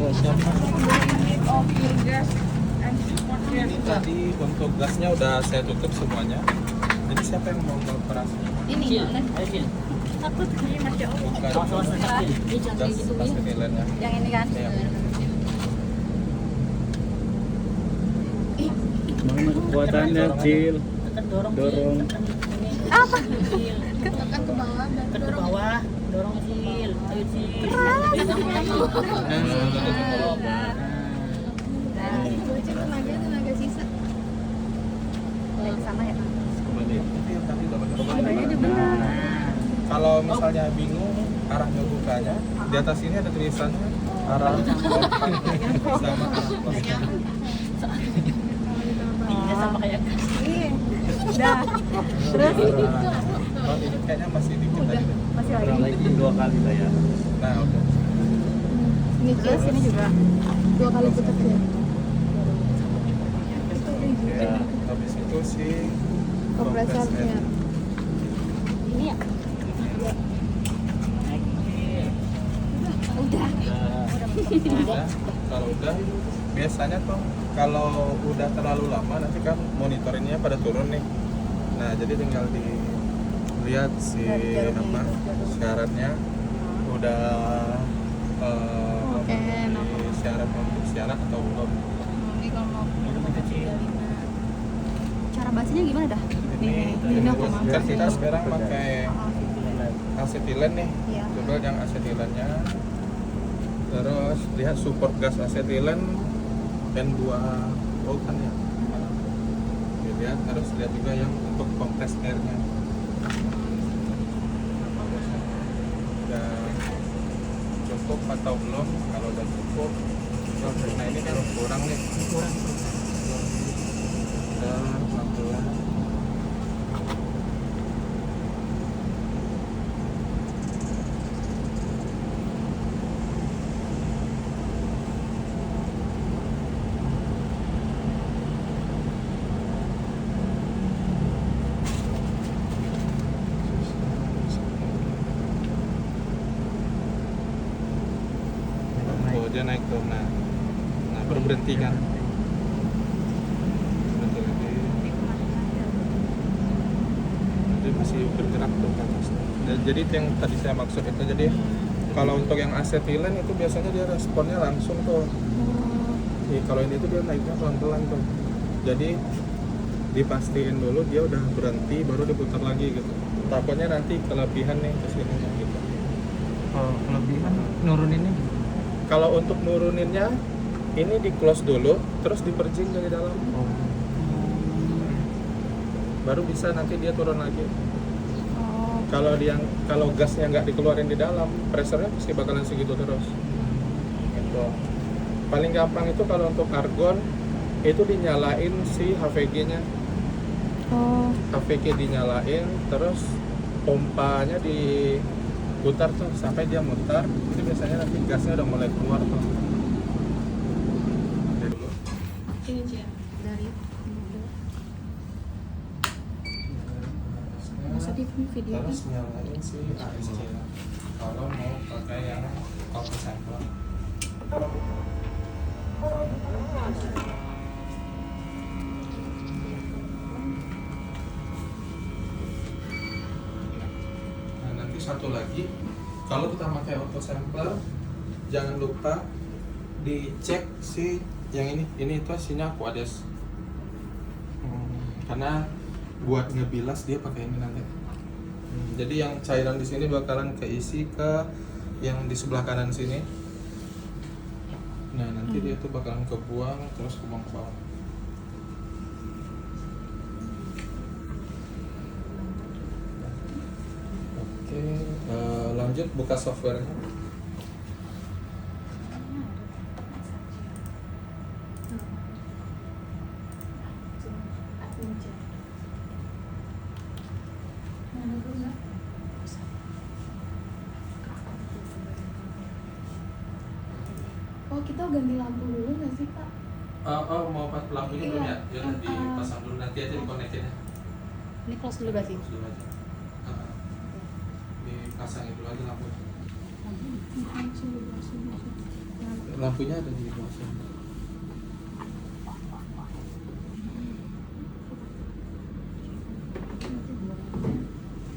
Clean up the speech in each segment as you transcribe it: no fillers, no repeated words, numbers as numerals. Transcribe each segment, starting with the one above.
Ini tadi untuk gasnya udah saya tutup semuanya. Jadi siapa yang mau operasi? Ini Takut ini Masya Allah. Bukan Ini jangan gas gitu ya. asetilennya. Yang ini kan? Iya. Kekuatannya kecil. Dorong. Dorong. Apa? Tekan ke bawah. Tekan ke bawah. Dorong Cil. Ayo Cil. Tenaga sisa. Sama ya. Itu yang tadi udah bener. Sebenarnya benar. Kalau misalnya bingung arahnya bukanya, di atas ini ada tulisannya arah sama arah posnya. Tingginya sama kayak Iya. Udah. Terus Oh, ini kayaknya masih dikit tadi. deh. masih Kurang lagi. lagi 2 kali lah ya. Nah, udah. Ini terus ini juga 2 kali putar ya. Ya. Habis itu si Kompresornya. Ini ya. Udah. Udah, kalau udah biasanya tuh kalau udah terlalu lama nanti kan monitoringnya pada turun nih. Nah, jadi tinggal dilihat si apa syaratnya udah Oke, memenuhi syarat untuk siaran atau belum. Ini kalau cara bacanya gimana dah? Ini kan kita sekarang pakai asetilen nih. Iya. Coba yang asetilennya. Terus lihat support gas asetilen dan 2 volt kan ya. Dilihat, terus lihat juga yang untuk kompres airnya. Udah cukup atau belum? Kalau udah cukup, nah ini kan kurang nih. Udah pelan-pelan. Oh, dia naik tuh. Nah, baru berhenti kan? Berhenti lagi. Dia masih bergerak tuh ke atas. Dan jadi itu yang tadi saya maksud itu. Jadi kalau untuk yang asetilen itu biasanya dia responnya langsung tuh. Kalau ini tuh dia naiknya pelan-pelan tuh. Jadi dipastiin dulu dia udah berhenti baru diputar lagi gitu. Takutnya nanti kelebihan nih kesini gitu. Oh, kelebihan nuruninnya. Kalau untuk nuruninnya ini di close dulu, terus diperjing dari dalam, Oh. baru bisa nanti dia turun lagi. Oh, Kalau gasnya nggak dikeluarin di dalam, pressurnya pasti bakalan segitu terus. Gitu. Paling gampang itu kalau untuk argon itu dinyalain si HVG-nya, oh, HVG dinyalain, terus pompanya diputar tuh sampai dia mutar. Itu biasanya nanti gasnya udah mulai keluar tuh. Dari dulu. ini dari bisa di video. Terus nyalain si ASC kalau mau pakai yang auto sampler. Nah, nanti satu lagi, kalau kita pakai auto sampler jangan lupa dicek si yang ini itu hasilnya Aquades. Karena buat ngebilas dia pakai ini nanti. Jadi yang cairan di sini bakalan keisi ke yang di sebelah kanan sini. Nah, nanti dia tuh bakalan kebuang terus kebuang ke bawah. Oke, lanjut buka softwarenya. Oh, kita ganti lampu dulu nggak sih, Pak? Mau pas lampunya belum ya? Ya udah dipasang dulu, nanti aja dikonekin ya. Ini close dulu berarti. Terus dulu aja. Dipasangin dulu aja lampu. Lampunya ada di bawah sini.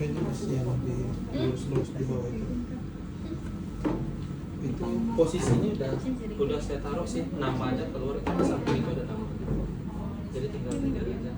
Kayaknya masih yang di lurus-lurus di bawah itu. Itu posisinya udah saya taruh sih, nama aja keluar itu di samping itu ada nama. Jadi tinggal aja.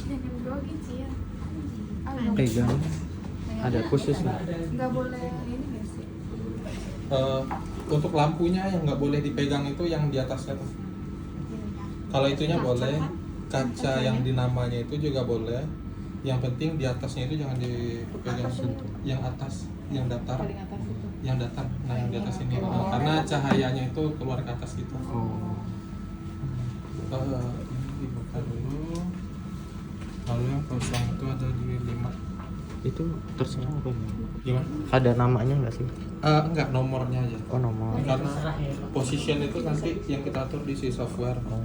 Jangan grogi sih ya. Pegang. Ada khusus nggak? Nggak boleh ini nggak sih? Untuk lampunya yang nggak boleh dipegang itu yang di atasnya tuh. Kalau itunya boleh, kaca yang di namanya itu juga boleh. Yang penting di atasnya itu jangan dipegang sentuh. Yang atas, yang datar, Paling atas itu. yang datar. Nah yang di atas ini, karena cahayanya itu keluar ke atas gitu. Oh. Ini dibuka dulu. Lalu yang kosong itu ada di 5. Itu terserah apa ya? Gimana? Ada namanya nggak sih? Enggak, nomornya aja. Oh nomor. Karena Terserah ya. position itu nanti yang kita atur di si software. Oh.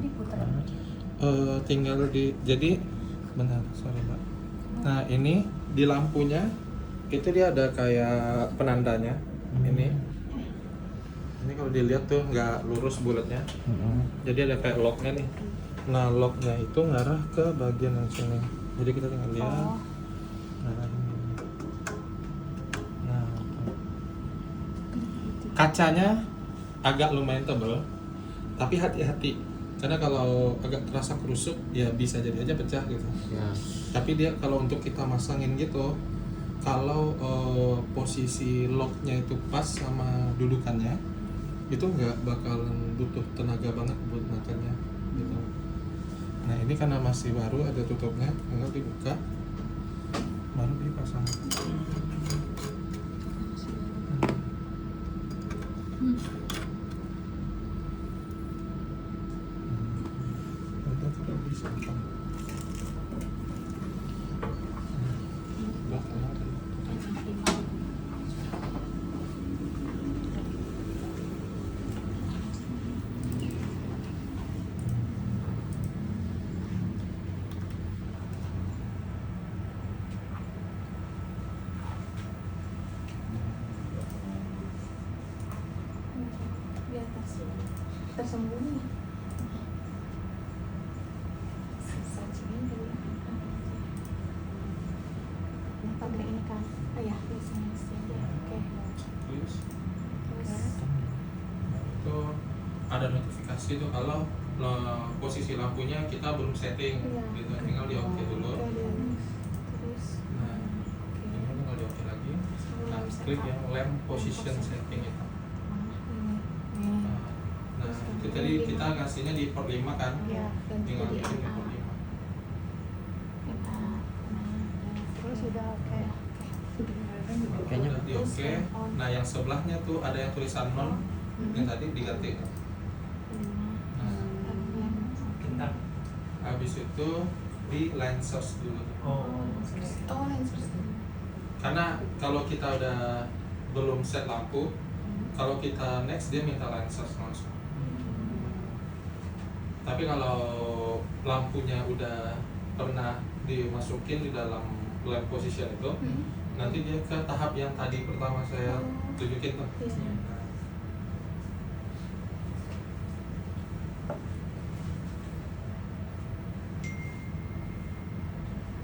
Ini putar. Tinggal jadi benar, sorry mbak. Nah ini di lampunya itu dia ada kayak penandanya. Ini kalau dilihat tuh nggak lurus bulatnya. Jadi ada kayak locknya nih. Nah locknya itu ngarah ke bagian yang sini. Jadi kita tinggal lihat. Nah, ini. Nah, kacanya agak lumayan tebal, tapi hati-hati karena kalau agak terasa kerusuk ya bisa jadi aja pecah gitu. Ya. Tapi dia kalau untuk kita masangin gitu, kalau posisi locknya itu pas sama dudukannya, itu nggak bakalan butuh tenaga banget buat makannya gitu. Nah ini karena masih baru ada tutupnya, tinggal dibuka, baru dipasang. Untuk tidak bisa. Belakang ada. Di atas. Tersembunyi. Sajinya dulu. Ini pakai ini kan? Oh ya, biasanya sih. Oke. Terus Terus. itu ada notifikasi tuh kalau posisi lampunya kita belum setting Iya. gitu, tinggal di oke dulu. Terus. Nah ini tinggal di oke lagi. Nah klik yang lamp position setting itu. Ini. Nah itu tadi kita kasihnya di port 5 kan, Ya, ganti tinggal jadi bikin di A. port 5. Kita. Terus udah oke. Kayaknya Udah di oke. Nah yang sebelahnya tuh ada yang tulisan non, yang tadi diganti. Nah habis itu di line source dulu. Oh, lens. Karena kalau kita udah belum set lampu, kalau kita next dia minta line source langsung. Tapi kalau lampunya udah pernah dimasukin di dalam lamp position itu, nanti dia ke tahap yang tadi pertama saya tunjukin tuh. Iya.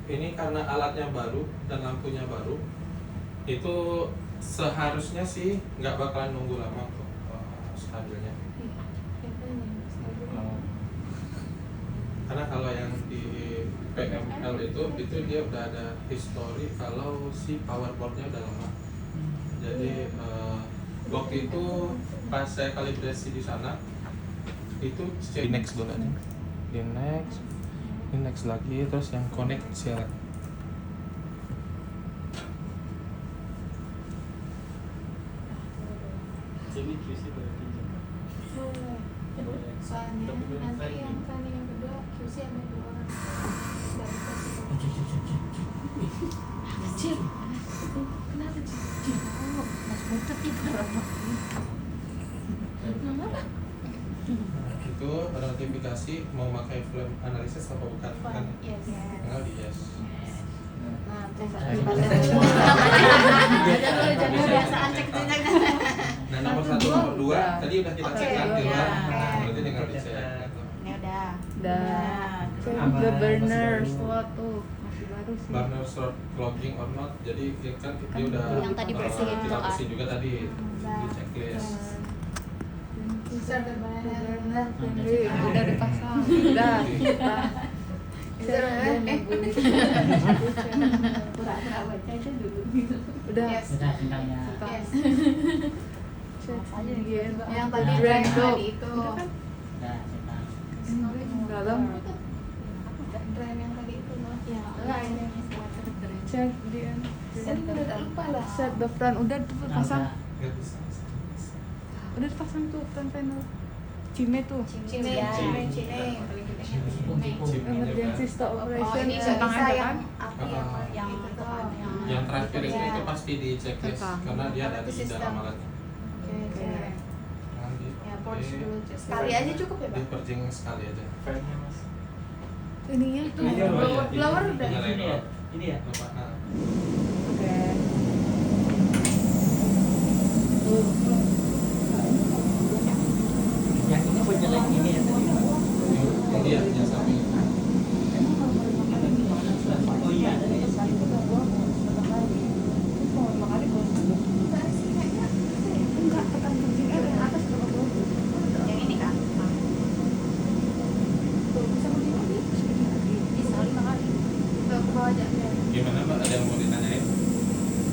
Ini karena alatnya baru dan lampunya baru, itu seharusnya sih nggak bakalan nunggu lama untuk stabilnya. Karena kalau yang di PML itu dia udah ada history kalau si power boardnya udah lama. Jadi waktu itu pas saya kalibrasi di sana itu di next dulu aja, di next lagi, terus yang connect share. Sini cuci berarti. Soalnya nanti yang kali yang kedua QC ada 2 orang. Dari kasih. Cil. Kenapa Cil? Mas Butet itu. Kenapa? Itu ada notifikasi mau pakai film analisis apa bukan kan? Yes. Tinggal di yes. Nah, terus Jadi biasaan cek-cek. Nah nomor 1 nomor 2 tadi udah kita cek kan di Oke, luar. ya. Nah, berarti tinggal dicek gitu. Ini udah. Udah. Cek Apa? the burner Masih baru. slot tuh masih baru sih. Burner start logging or not. Jadi kan dia udah Yang tadi bersihin kita tuh, bersih juga tadi di checklist. Start the burner. Udah dipasang. Udah. Pura-pura baca aja dulu. Udah. Yes. Yes. Cek aja yang tadi Udah. tadi itu. Dalam drain yang tadi itu loh. Ya. Enggak ini. Cek dia. Udah lupa lah. Set the front udah tuh pasang. Nggak bisa. Udah dipasang tuh front panel. Cime tuh. Cine. Emergency stop operation. ini Setang bisa aja yang kan? api yang itu kan Yang terakhir itu pasti di checklist Apa? karena dia ada di Sistem. dalam alatnya. Oke. Nah, ya ports di- dulu sekali aja cukup ya di Pak. purging sekali aja. Ininya tuh. Ini apa ya? Blower udah. Nyalain dulu. Ini ya? Lupa. Nah, Oke. Yang ini buat nyalain ini ya tadi. yang dia yang samping. Oh iya. Yang ini kan. Bisa 5 kali. Tuh, ke bawah aja. Gimana Mbak? Ada yang mau ditanyain?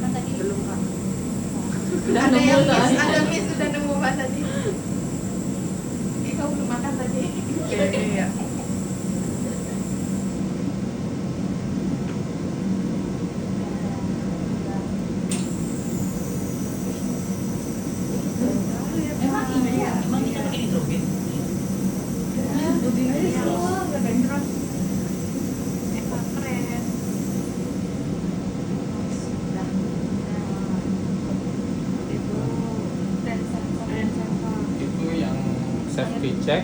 Kan tadi belum Kak. Ada yang miss, ada miss udah nemu Pak tadi. Kamu belum makan tadi. Iya. Emang iya. Emang kita pakai nitrogen? Keren. Itu dan sensor. Itu yang safety check.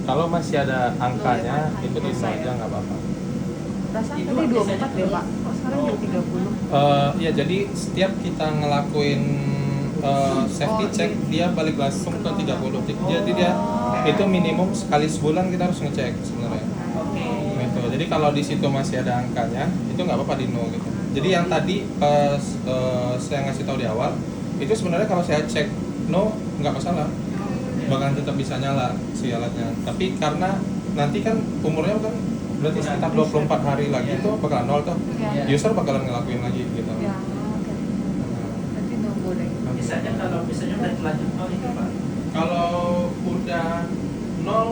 Kalau masih ada angkanya itu di aja nggak apa-apa. Perasaan Itu tadi 24 biasanya deh Pak. Kok sekarang jadi 30? Ya jadi setiap kita ngelakuin safety check dia balik langsung ke 30. Jadi dia itu minimum sekali sebulan kita harus ngecek sebenarnya. Oke. Gitu. Jadi kalau di situ masih ada angkanya itu nggak apa-apa di no gitu. Jadi yang tadi saya ngasih tahu di awal itu sebenarnya kalau saya cek no nggak masalah, bakalan tetap bisa nyala si alatnya. Tapi karena nanti kan umurnya kan berarti sekitar 24 hari lagi itu bakalan nol tuh. Iya. User bakalan ngelakuin lagi gitu. Ya, oke. Berarti nunggu deh. Misalnya kalau misalnya udah terlanjur nol itu Pak. Kalau udah nol,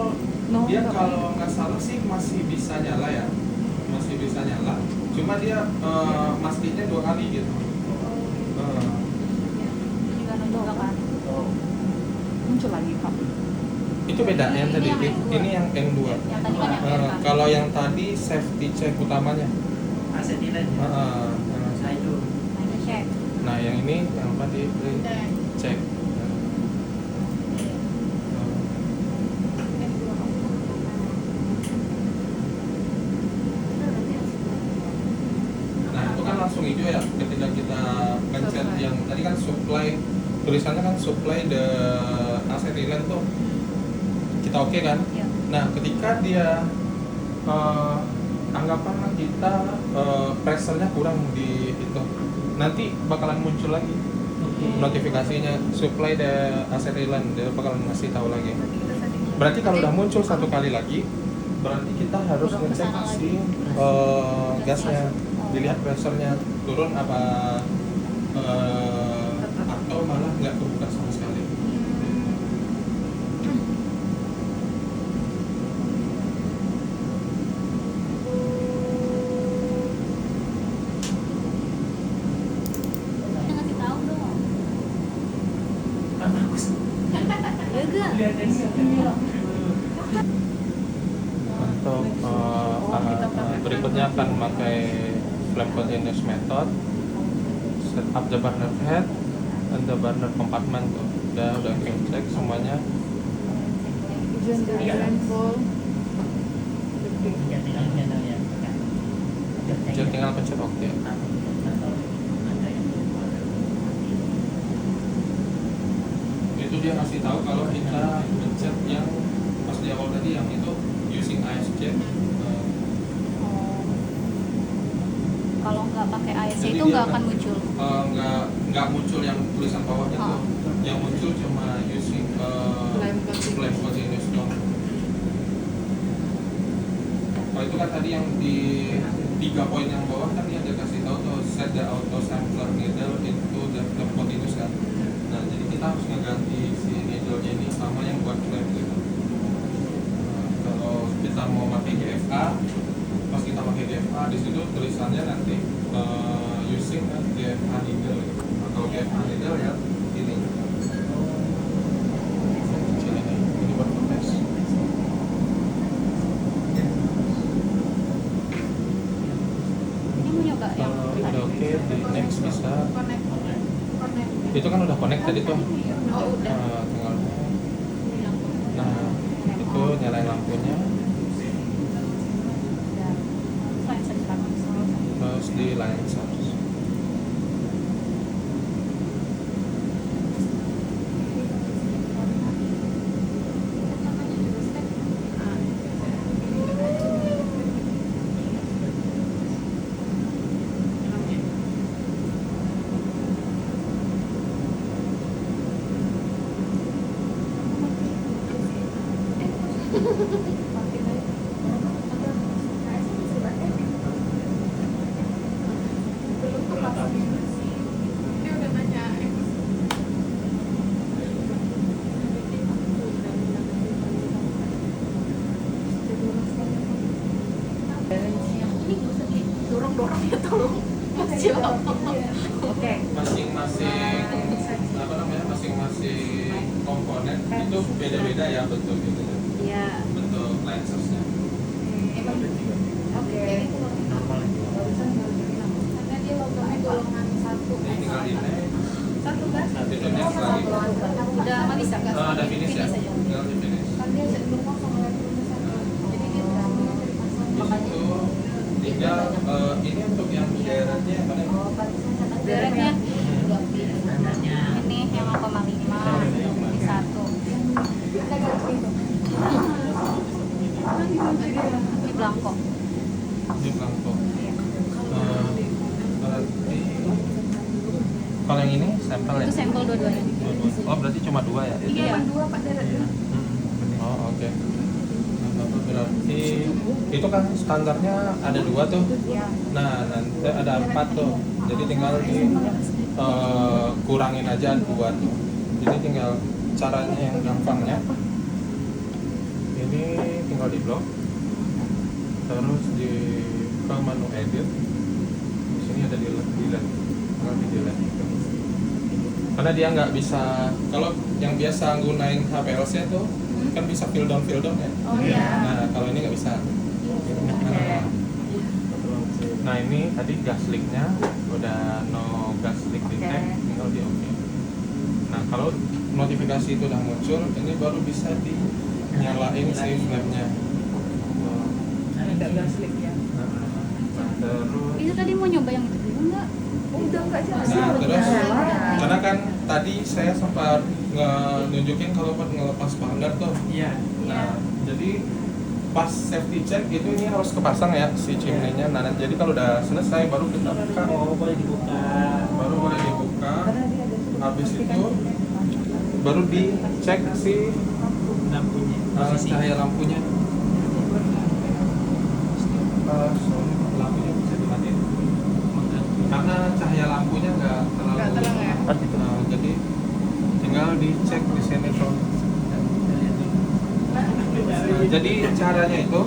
Nol dia nggak kalau nggak salah sih masih bisa nyala ya, masih bisa nyala. Cuma dia mastiin 2 kali gitu. Juga nunggu kan. Muncul lagi Pak. Itu beda yang tadi. Ini yang Ini yang N2. Yang tadi kan yang kan. Kalau yang tadi safety check utamanya. Asetilen ya. Nah itu. Nah, itu cek. Nah yang ini yang apa di cek. Nah itu kan langsung hijau ya ketika kita pencet yang tadi kan supply, tulisannya kan supply the acetylene tuh kita oke kan? Iya. Nah ketika dia anggapanlah kita pressure-nya kurang di itu, nanti bakalan muncul lagi notifikasinya supply the acetylene, dia bakalan ngasih tahu lagi. Berarti kalau udah muncul 1 kali lagi, berarti kita harus Turun ke ngecek sana si gasnya, dilihat pressure-nya turun apa atau malah nggak kebuka sama sekali. Kita ngasih tahu dong. Kan bagus. Ya enggak. Lihat ini. berikutnya akan memakai flame continuous method, set up the burner head and the burner compartment tuh. Udah kita cek semuanya. Gender rainfall. Ya tinggal channel ya. Jadi tinggal pencet oke. Itu dia ngasih tahu kalau kita pencet yang pas di awal tadi yang itu using ASC. Kalau nggak pakai ASC Jadi itu dia nggak akan muncul. Nggak muncul yang tulisan bawahnya tuh. Oh. Yang muncul cuma using flame continuous dong. Kalau itu kan tadi yang di 3 poin yang bawah kan dia ada kasih tahu tuh set the auto sampler needle into the flame continuous kan. Nah jadi kita harus ngeganti si needle-nya ini sama yang buat flame gitu. Kalau kita mau pakai GFA, pas kita pakai GFA di situ tulisannya nanti using GFA needle gitu. Atau GFA needle ya ini. Ini buat tes. Ini mau nyoba yang Kalau udah oke, di next bisa. Connect. Itu kan udah connect tadi tuh. Oh udah. Tinggal. Nah, itu nyalain lampunya, sensor langsung. terus di line source. Dia udah nanya. Ini nggak usah didorong-dorong ya tolong. Kecil. Oke. Masing-masing apa namanya? Masing-masing komponen itu beda-beda ya bentuk gitu. Iya. Bentuk line source-nya. Oke. Karena dia logonya golongan 1. Jadi tinggal ini. Satu kan? Itu next lagi. Udah nggak bisa nggak? Udah finish ya? Finish aja. Tinggal di finish. Kan dia sebelum kosong lagi satu. Jadi dia udah dipasang. Di situ tinggal ini untuk yang daerahnya yang mana? Beratnya ini yang 0,5 ini 1. Ini blanko. Di Blanco. Iya. Berarti kalau yang ini sampel ya? Itu sampel dua-duanya. Oh berarti cuma 2 ya? Iya. Cuma 2 Pak daratnya. Oh oke. Berarti itu kan standarnya ada 2 tuh. Iya. Nah nanti ada 4 tuh. Jadi tinggal di kurangin aja 2 tuh. Jadi tinggal caranya yang gampangnya. Ini tinggal di blok. Terus di ke menu edit. Di sini ada delete. Tinggal di delete. Karena dia nggak bisa, kalau yang biasa gunain HPLC tuh kan bisa fill down ya. Oh iya. Nah kalau ini nggak bisa. Nah ini tadi gas leak-nya udah no gas leak detect, tinggal di oke. Nah kalau notifikasi itu udah muncul, ini baru bisa dinyalain si flame-nya. Ada gas leak ya. Terus Itu tadi mau nyoba yang itu dulu nggak? Udah enggak jelas. nah terus karena kan tadi saya sempat nunjukin kalau buat ngelepas pander tuh. Iya. Nah jadi pas safety check itu ini harus kepasang ya si chimney-nya. Nah jadi kalau udah selesai baru kita buka. Oh, boleh dibuka. Baru boleh dibuka. Habis itu baru dicek si Lampunya. cahaya lampunya. Sorry, lampunya bisa dimatiin. Karena cahaya lampunya nggak terlalu. Nggak terang ya? Nah, jadi tinggal dicek di sini tuh. Nah, jadi caranya itu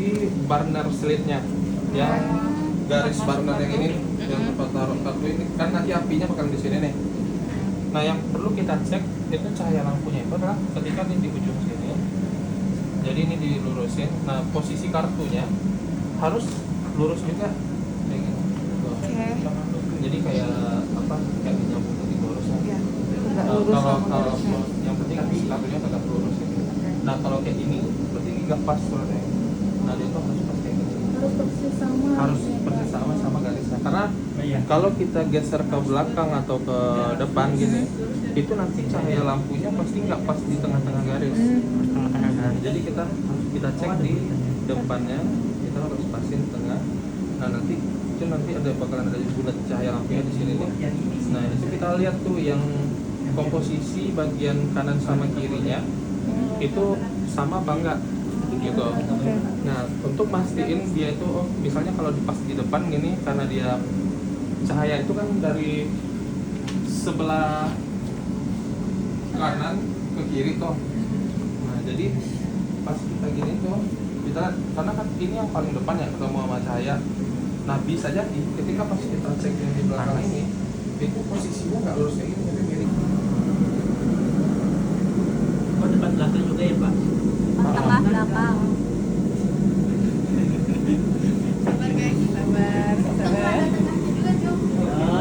si burner slitnya, yang garis burner yang ini yang tempat taruh kartu ini kan nanti apinya bakal di sini nih. Nah yang perlu kita cek itu cahaya lampunya itu adalah ketika ini di ujung sini, jadi ini dilurusin. Nah posisi kartunya harus lurus juga kayak gini. Tuh. Jadi kayak apa? Kayak nyambung ke lurus. Iya. Enggak Kalau lurus sama kalau lurusnya. yang penting kartunya tetap lurus ya. Nah kalau kayak gini berarti nggak pas sebenarnya. Nah dia tuh harus pas kayak gini. Harus persis sama. Harus persis sama garisnya. Karena kalau kita geser ke belakang atau ke depan gini, itu nanti cahaya lampunya pasti nggak pas di tengah-tengah garis. Nah, jadi kita cek di depannya, kita harus pasin tengah. Nah nanti itu nanti bakalan ada bulat cahaya lampunya di sini nih. Nah itu kita lihat tuh yang komposisi bagian kanan sama kirinya itu sama apa enggak gitu. Nah untuk mastiin dia itu misalnya kalau pas di depan gini, karena dia cahaya itu kan dari sebelah kanan ke kiri tuh. Nah jadi pas kita gini tuh kita, karena kan ini yang paling depan ya ketemu sama cahaya. Nah bisa jadi ketika pas kita cek yang di belakang ini itu posisinya nggak lurus kayak gini tapi miring. Oh, depan belakang juga ya Pak? Tengah belakang. Sabar guys, sabar. Ya,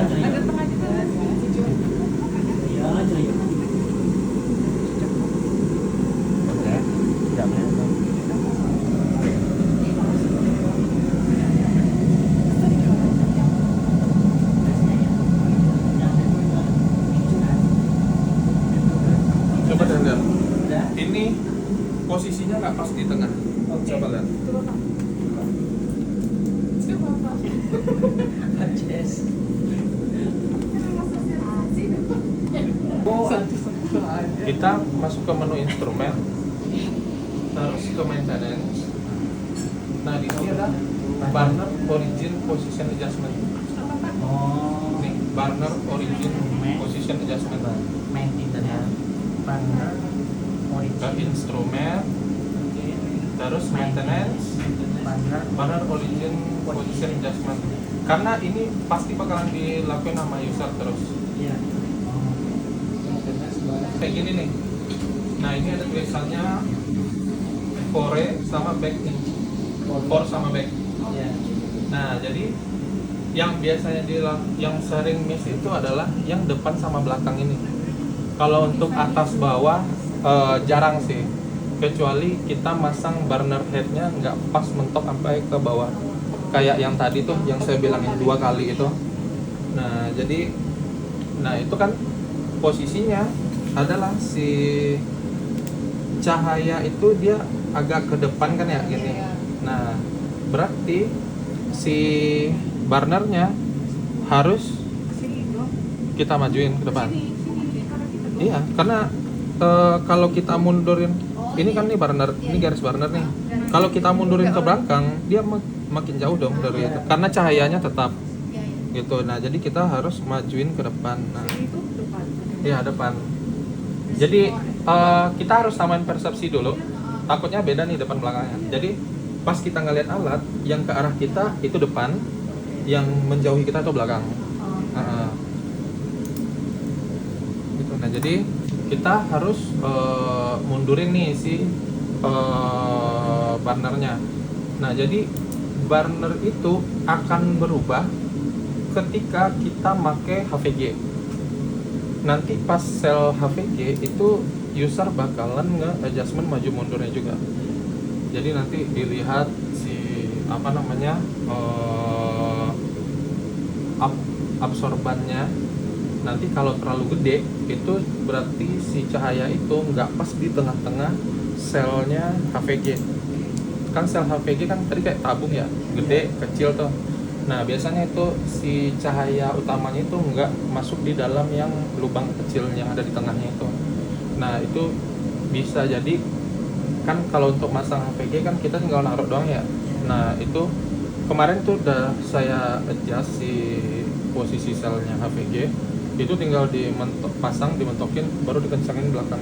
jaya. Ada tengah juga kan? Ya, jaya. Coba dan lihat. Ini posisinya nggak pas di tengah. Coba lihat. Yes. Kita masuk ke menu instrumen, terus ke maintenance. Nah di sini ada burner origin position adjustment. Oh, Nih burner origin position adjustment. maintenance ya. Partner Ke origin. instrumen, terus maintenance, burner origin position adjustment. Karena ini pasti bakalan dilakuin sama user terus. Iya. Kayak gini nih. Nah ini ada tulisannya fore sama back nih. Fore sama back. Iya. Nah jadi yang biasanya yang sering miss itu adalah yang depan sama belakang ini. Kalau untuk atas bawah jarang sih, kecuali kita masang burner headnya nggak pas mentok sampai ke bawah. Kayak yang tadi tuh yang saya bilangin 2 kali itu. Nah jadi, nah itu kan posisinya adalah si cahaya itu dia agak ke depan kan ya gini. Nah berarti si burnernya harus kita majuin ke depan. Iya, karena kalau kita mundurin, ini kan nih burner, ini garis burner nih. Kalau kita mundurin ke belakang, dia makin jauh dong dari itu. Karena cahayanya tetap gitu. Nah, jadi kita harus majuin ke depan. Nah, iya depan. Jadi kita harus samain persepsi dulu. Takutnya beda nih depan belakangnya. Jadi pas kita ngeliat alat, yang ke arah kita itu depan, yang menjauhi kita itu belakang. Gitu. Nah jadi kita harus mundurin nih si burnernya. Nah jadi burner itu akan berubah ketika kita pakai HVG. Nanti pas sel HVG itu user bakalan nge-adjustment maju mundurnya juga. Jadi nanti dilihat si apa namanya absorbannya. Nanti kalau terlalu gede itu berarti si cahaya itu nggak pas di tengah-tengah selnya HVG. Kan sel HVG kan tadi kayak tabung ya, gede, kecil tuh. Nah biasanya itu si cahaya utamanya itu nggak masuk di dalam yang lubang kecil yang ada di tengahnya itu. Nah itu bisa jadi kan kalau untuk masang HVG kan kita tinggal naruh doang ya. Nah itu kemarin tuh udah saya adjust si posisi selnya HVG, itu tinggal pasang, dimentokin, baru dikencangin belakang.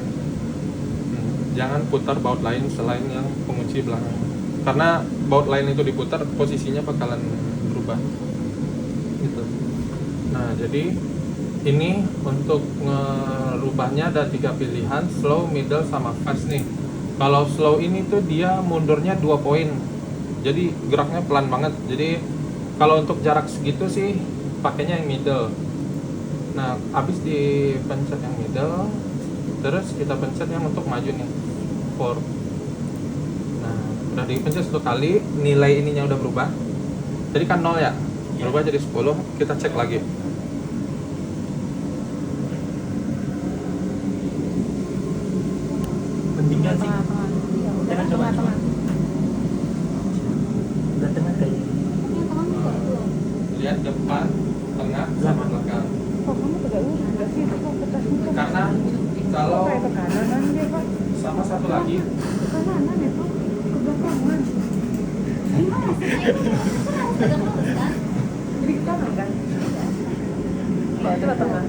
Jangan putar baut lain selain yang pengunci belakang. karena baut line itu diputar, posisinya bakalan berubah gitu. Nah jadi ini untuk ngerubahnya ada 3 pilihan, slow, middle, sama fast nih. Kalau slow ini tuh dia mundurnya 2 poin, jadi geraknya pelan banget. Jadi kalau untuk jarak segitu sih pakainya yang middle. Nah habis dipencet yang middle, terus kita pencet yang untuk maju nih, forward. Nah udah dipencet 1 kali, nilai ininya udah berubah. Jadi kan 0 ya, berubah jadi 10. Kita cek lagi. Pentingkan sih. Tengah-tengah. Jangan coba. Tengah-tengah. Udah tengah kayaknya. Lihat depan, tengah, sama belakang. Kok kamu tegak lurus nggak sih? Itu kok pecahnya Karena kalau kayak ke kanan dia Pak. sama satu lagi, Ke kanan itu ke belakangan. Jadi ke kanan kan? Oh, itu ke tengah.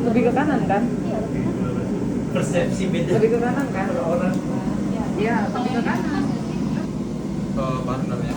Lebih ke kanan kan? Persepsi beda. Lebih ke kanan kan? Orang. Iya, lebih ke kanan. partnernya.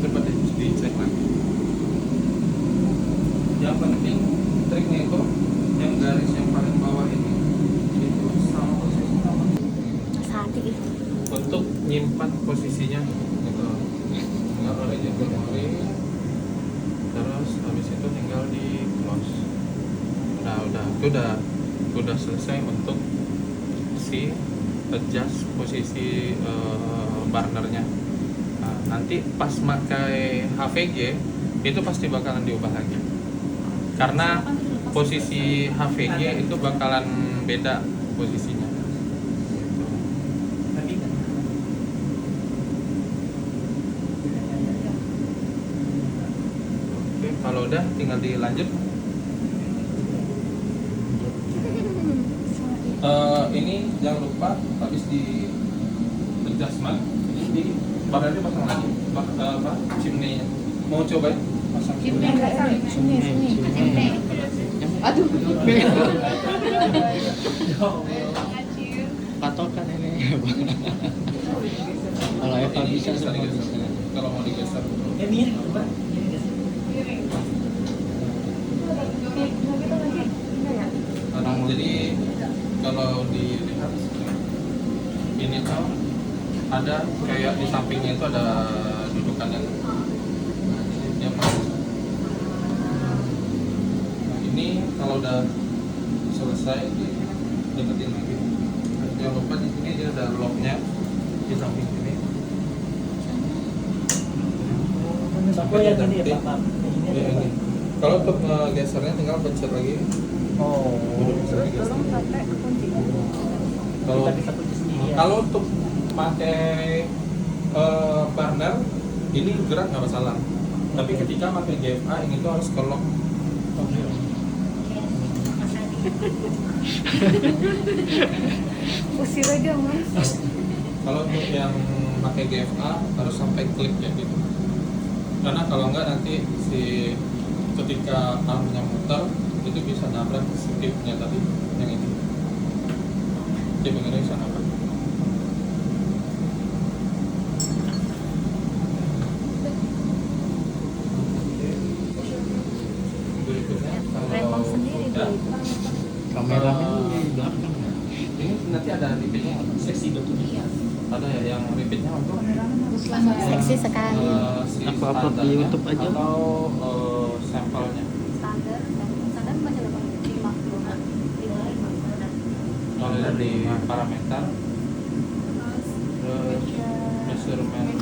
Coba dicek lagi. Yang penting triknya itu yang garis yang paling bawah ini itu sama posisi sama Sati. untuk nyimpan posisinya gitu. Tinggal origin ke memory, terus habis itu tinggal di close. Itu udah selesai untuk si adjust posisi burnernya. Nah, nanti pas pakai HVG itu pasti bakalan diubah lagi karena posisi HVG itu bakalan beda posisinya. Tapi kan. Oke, kalau udah tinggal dilanjut. Ini jangan lupa habis di adjustment ini di burnernya pasang lagi chimney-nya. Mau coba ya? Pasang chimney. Sini. Aduh. Patokan ini. Kalau Eva bisa semua digeser. bisa. Kalau mau digeser. Mirip, coba. Mirip. Jadi kalau dilihat ini tuh ada kayak di sampingnya itu ada dudukan yang nah, ini kalau udah selesai deketin lagi. Jangan lupa di sini dia ada locknya di samping sini. Sampai yang ini ya, Pak. Ya, ini. Kalau untuk gesernya tinggal pencet lagi. Oh. Bisa digeser. Tolong pakai kunci. Kalau Kita bisa kunci sendiri ya. kalau untuk pakai burner ini gerak nggak masalah. Tapi ketika pakai GFA ini tuh harus ke lock. Usir aja mas. Kalau untuk yang pakai GFA harus sampai klik ya gitu. Karena kalau nggak nanti si ketika armnya muter itu bisa nabrak si tipnya tadi yang ini. Dia mengenai sana apa? Berikutnya Rempong sendiri udah, tuh. Kameramen di belakang. ini nanti ada repeatnya seksi bentuknya. Ada ya yang repeatnya untuk Seksi sekali. si Aku upload di standarnya YouTube aja. atau sampelnya. Standar dan standar masih 85. 55. Kalau lihat di parameter, terus measurement,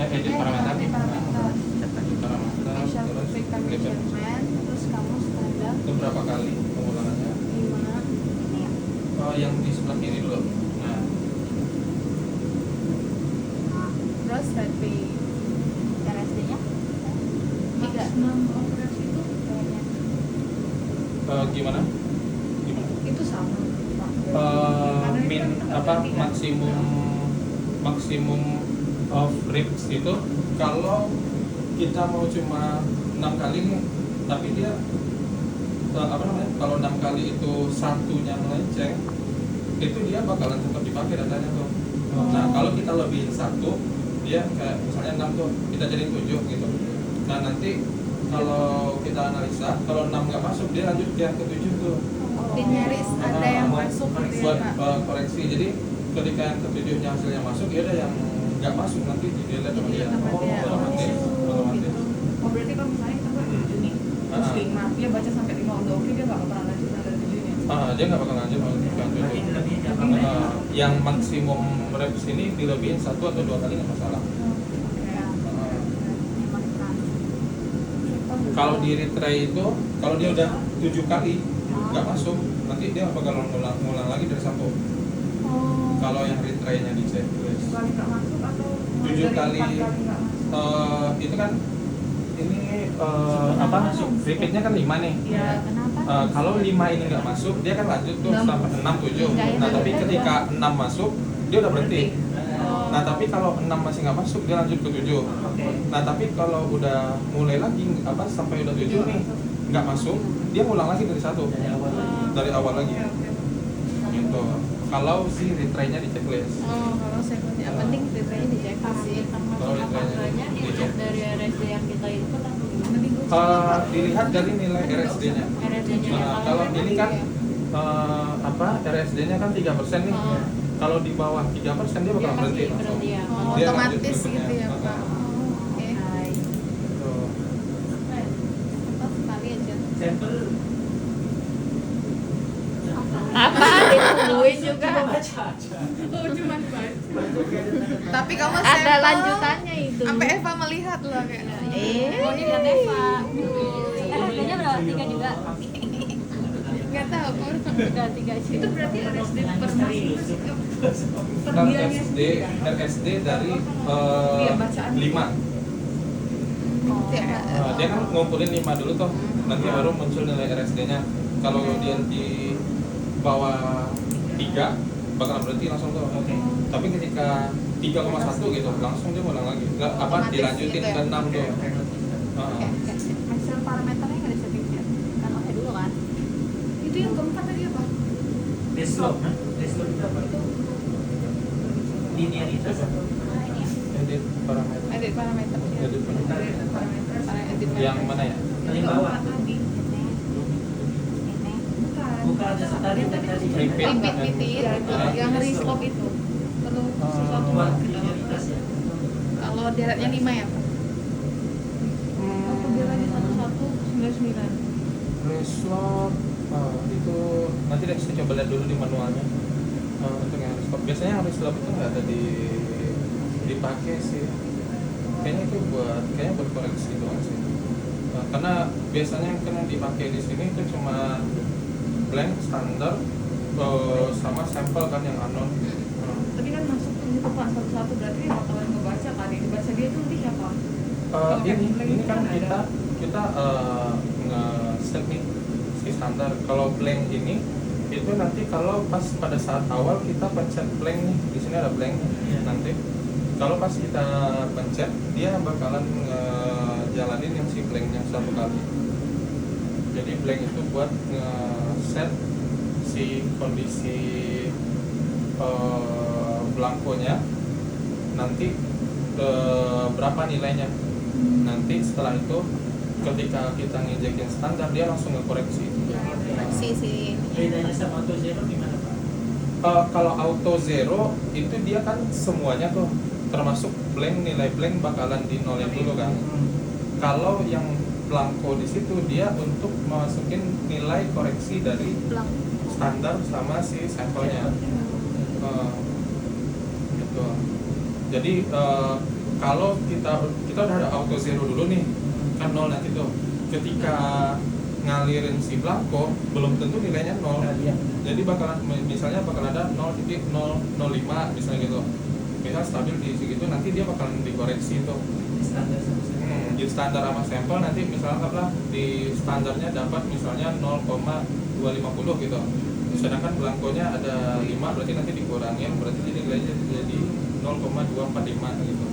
edit parameter, Edit parameter. edit parameter, Measure terus vertical clip measurement, terus kamu standar itu berapa kali pengulangannya? 5. Yang di sebelah kiri dulu. Nah, Terus tapi RSD-nya? 3. operasi itu kayaknya gimana? Gimana? itu sama. Min apa maksimum of reps itu kalau kita mau cuma 6 kali nih, tapi dia apa namanya, kalau 6 kali itu satunya melenceng, itu dia bakalan tetap dipakai datanya tuh. Nah kalau kita lebihin satu, dia kayak misalnya 6 tuh kita jadiin 7 gitu. Nah nanti kalau kita analisa, kalau 6 nggak masuk, dia lanjut ke yang ke-7 tuh. Di nyaris ada yang masuk gitu buat ya, Kak. koreksi. Jadi ketika yang ke-7-nya hasilnya masuk, ya ada yang nggak masuk, nanti dilihat sama dia. Otomatis. Oh berarti kalau misalnya kita buat 7 nih, terus Ah. 5, dia baca sampai 5 udah oke, dia nggak bakalan lanjut sampai 7-nya. Dia nggak bakal lanjut kalau ke yang Berarti 7. lebih apa? Yang maksimum reps ini dilebihin 1 atau 2 kali nggak masalah. Kalau di retry itu, kalau dia udah 7 kali nggak masuk, nanti dia bakal ngulang lagi dari 1. Kalau yang retry-nya di checklist 7 kali nggak masuk atau 7 dari kali 4 kali nggak masuk? itu kan ini apa repeatnya kan 5 nih. Iya. Kenapa? Kalau 5 ini nggak masuk, dia kan lanjut tuh sampai 6, 7. Nah tapi ketika 6 masuk, dia udah berhenti. Nah tapi kalau 6 masih nggak masuk, dia lanjut ke 7. Nah tapi kalau udah mulai lagi apa sampai udah 7 nih nggak masuk, dia ngulang lagi dari 1, dari awal lagi. Gitu. Kalau si retry-nya di checklist. Kalau saya yang penting fiturnya dicek sih. Kalau retry-nya dicek. Dari RSD yang kita input atau gimana? Dilihat dari nilai RSD-nya. RSD-nya Nah, kalau ini kan RSD-nya kan 3% nih. Kalau di bawah 3% dia bakal berhenti langsung. berhenti ya. Dia lanjut Otomatis berikutnya. gitu ya, Kak. Oke. Tuh. Cepat sekali aja. Sampel. Apa? Ditungguin juga. Baca aja. Oh cuma baca. Tapi kamu Ada sampel lanjutannya itu. sampai Eva melihat loh kayak. Oh, ini lihat Eva. RSD-nya berapa? 3 juga. Nggak tahu. Udah 3 sih. Itu berarti RSD per Serius. RSD dari Iya, bacaan. 5. Dia kan ngumpulin 5 dulu tuh. Nanti baru muncul nilai RSD-nya. Kalau dia di bawah 3 bakalan berhenti langsung tuh. Tapi ketika 3,1 gitu langsung dia ulang lagi. Nggak apa Otomatis dilanjutin gitu ya? ke 6 tuh. Measure parameternya nggak disetting ya? Kan oke dulu kan? Itu yang keempat tadi apa? Deslop, nah. Deslop itu apa? Linearitas apa? Edit parameter. Edit parameter. Edit parameter. Parameter Edit Yang mana ya? Paling bawah. tadi. Ini. Bukan. Bukan ada tadi Yang tadi tadi. Repeat. Repeat. Yang rescope itu. Perlu sesuatu Buat kita linearitas ya. Kalau deratnya 5 ya, Pak? Waktu dia lagi 1199. Result itu nanti deh saya coba lihat dulu di manualnya. Untuk yang result biasanya yang result itu nggak ada dipakai sih. Kayaknya itu buat koreksi doang sih. Karena biasanya yang dipakai di sini itu cuma blank standar sama sampel kan yang unknown. Tapi kan masuk ke Pak satu-satu berarti dia bakalan ngebaca kan. Yang dibaca dia tuh nanti siapa? Ini kan kita nge-set nih si standar. Kalau blank ini itu nanti kalau pas pada saat awal kita pencet blank nih, di sini ada blank nih, nanti kalau pas kita pencet dia bakalan ngejalanin yang si blanknya 1 kali. Jadi blank itu buat nge-set si kondisi blankonya nanti berapa nilainya. Nanti setelah itu ketika kita nginjekin standar dia langsung ngekoreksi. Si Bedanya sama auto zero gimana Pak? Kalau auto zero itu dia kan semuanya tuh termasuk blank, nilai blank bakalan di nolin dulu kan. Kalau yang blanko di situ dia untuk masukin nilai koreksi dari standar sama si sampelnya. Gitu. Jadi kalau kita udah ada auto zero dulu nih kan 0 nanti tuh. Ketika ngalirin si blanko belum tentu nilainya 0. Jadi misalnya bakal ada 0.005 misalnya gitu. Misal stabil di segitu nanti dia bakalan dikoreksi tuh. Standar sama Di standar sama sampel nanti misalnya apa di standarnya dapat misalnya 0,250 gitu. Sedangkan blankonya ada 5 berarti nanti dikurangin berarti jadi nilainya jadi 0,245 gitu.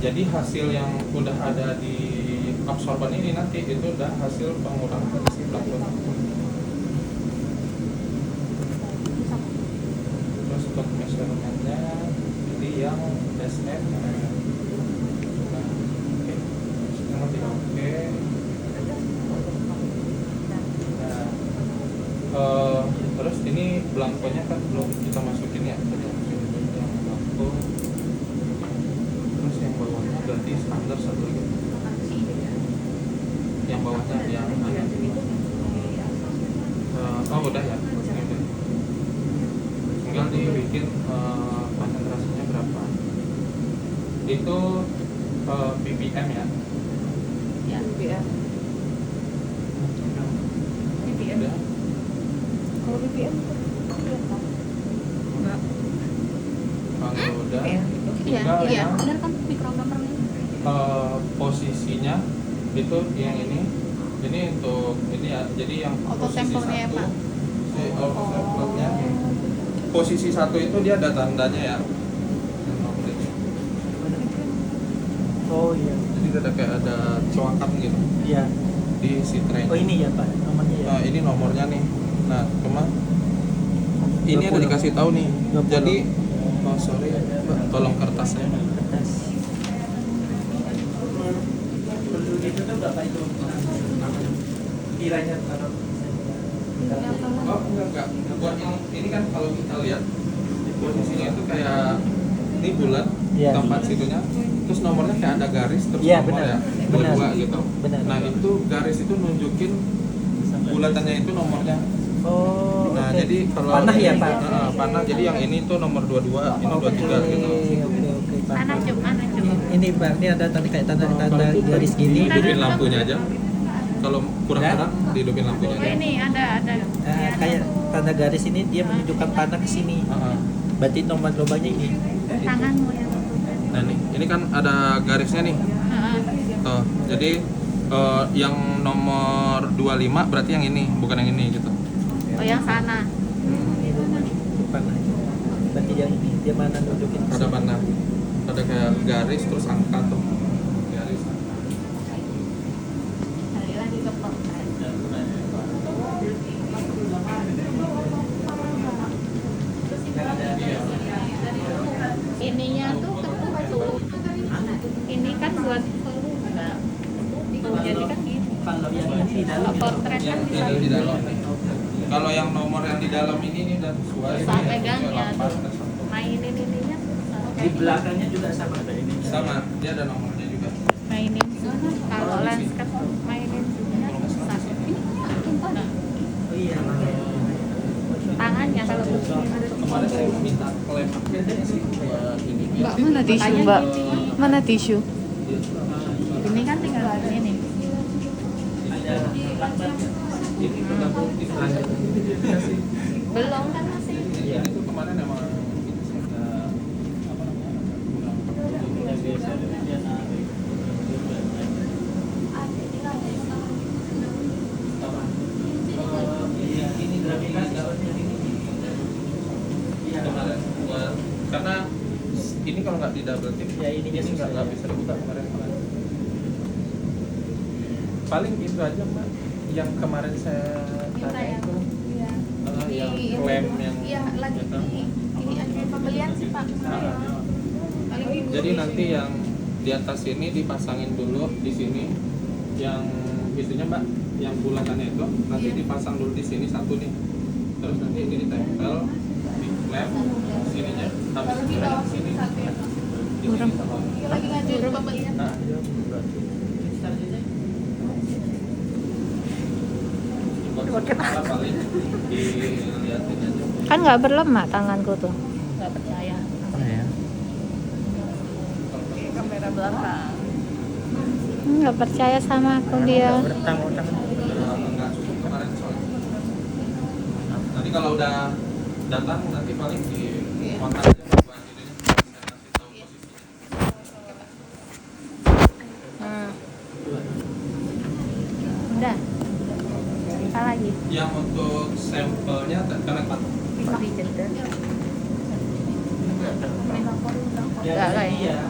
Jadi hasil yang udah ada di absorban ini nanti itu udah hasil pengurangan si blanko. Terus untuk measurementnya jadi yang SM. Nah, oke. Sekarang tidak oke. Nah, terus ini blankonya kan belum kita masukin ya. Jadi masukin dulu yang blanko. Terus yang bawahnya ganti standar satu lagi. Yang bawahnya yang ada. Oh udah ya. Ini udah. Tinggal dibikin konsentrasinya berapa. Itu ppm ya. BPM. Udah. Kalau BPM enggak. Kalau udah. Iya, Tinggal iya, yang benar kan mikrogramnya. posisinya itu yang ini untuk ini ya jadi yang Auto posisi sampelnya ya, 1 Pak? auto sampelnya posisi 1 itu dia ada tandanya ya. Oh iya. Jadi ada kayak ada coakan gitu Iya. di si train. Oh ini ya Pak, nomornya ya. Nah, ini nomornya nih. Nah, cuma ini ada 20. dikasih tahu nih. 20. Jadi oh sorry, Mbak, tolong kertasnya. Kertas. Perlu gitu tuh Bapak itu kiranya kalau Oh enggak. Buat ini kan kalau kita lihat posisinya itu kayak ini bulat Iya. tempat situnya, terus nomornya kayak ada garis terus Iya, nomor benar. ya Benar. dua gitu. Benar. Nah itu garis itu nunjukin bulatannya itu nomornya. Oh. Nah oke. jadi kalau panah ya Pak. Panah. Jadi yang ini tuh nomor 22, ini 23 gitu. Oke. Mana cuk, mana cuk. Ini Pak, ini ada tanda kayak tanda garis gini. Hidupin lampunya aja. Kalau kurang Ya. terang, dihidupin lampunya Oh aja. ini ada. Kayak tanda garis ini dia menunjukkan panah ke sini. Berarti nomor lobanya ini. Tanganmu yang. Nah nih, ini kan ada garisnya nih. Tuh, jadi yang nomor 25 berarti yang ini, bukan yang ini gitu. Oh yang sana. Itu panah. Berarti yang ini dia mana nunjukin? ke Ada sini. mana? Ada kayak garis terus angka tuh. Garis. Balik lagi ke potret. Ininya tuh ketutup. Ini kan buat enggak. Jadi kan gini. kalau yang ini di dalam Kalau potret kan Yang bisa ini di dalam nih. Kalau yang nomor yang di dalam ini udah sesuai. Susah Ini pegangnya 78, tuh. ada satu. Mainin ininya susah. di belakangnya juga sama ada ini. Sama, dia ada nomornya juga. Mainin kalau landscape mainin zoomnya susah. Nah, Oh iya. tangannya kalau Kemarin saya minta klaim akhirnya sih buat ini. Mbak, mana tisu, Mbak? Mana tisu? ini kan tinggal ini. Ada lambatnya. Ini bergabung di lanjut. Dikasih. Belum kan masih. Iya. Itu kemarin emang itu sih ada apa namanya? Biasa dia narik. Iya, ini grafikasi daunnya ini. Iya. Kemarin buat karena ini kalau nggak di double tip Ya, ininya ini susah. nggak bisa dibuka kemarin. Paling itu aja Mbak yang kemarin saya tanya itu yang klaim yang iya lagi gitu. ini ada pembelian sih Pak. Paling minggu Jadi ini nanti sih. yang di atas ini dipasangin dulu di sini yang itunya Mbak, yang bulatannya itu nanti Iya. dipasang dulu di sini satu nih. Terus nanti ini ditempel di klem sininya habis Kalau di itu bawah sini. sini satu ya. Di sini sama. Iya, lagi ngajuin pembelian. Nah, iya, berarti. Malah paling dilihatin aja. Kan nggak berlemak tanganku tuh. Nggak percaya. Oh ya. Kamera belakang. Nggak percaya sama aku dia. Berutang-utang. Enggak cukup kemarin soalnya. Nanti kalau udah datang nanti paling di kontak aja buat ininya. Saya kasih tahu posisinya. Udah. Apa lagi? Yang untuk sampelnya terkena Pak. Enggak kayaknya.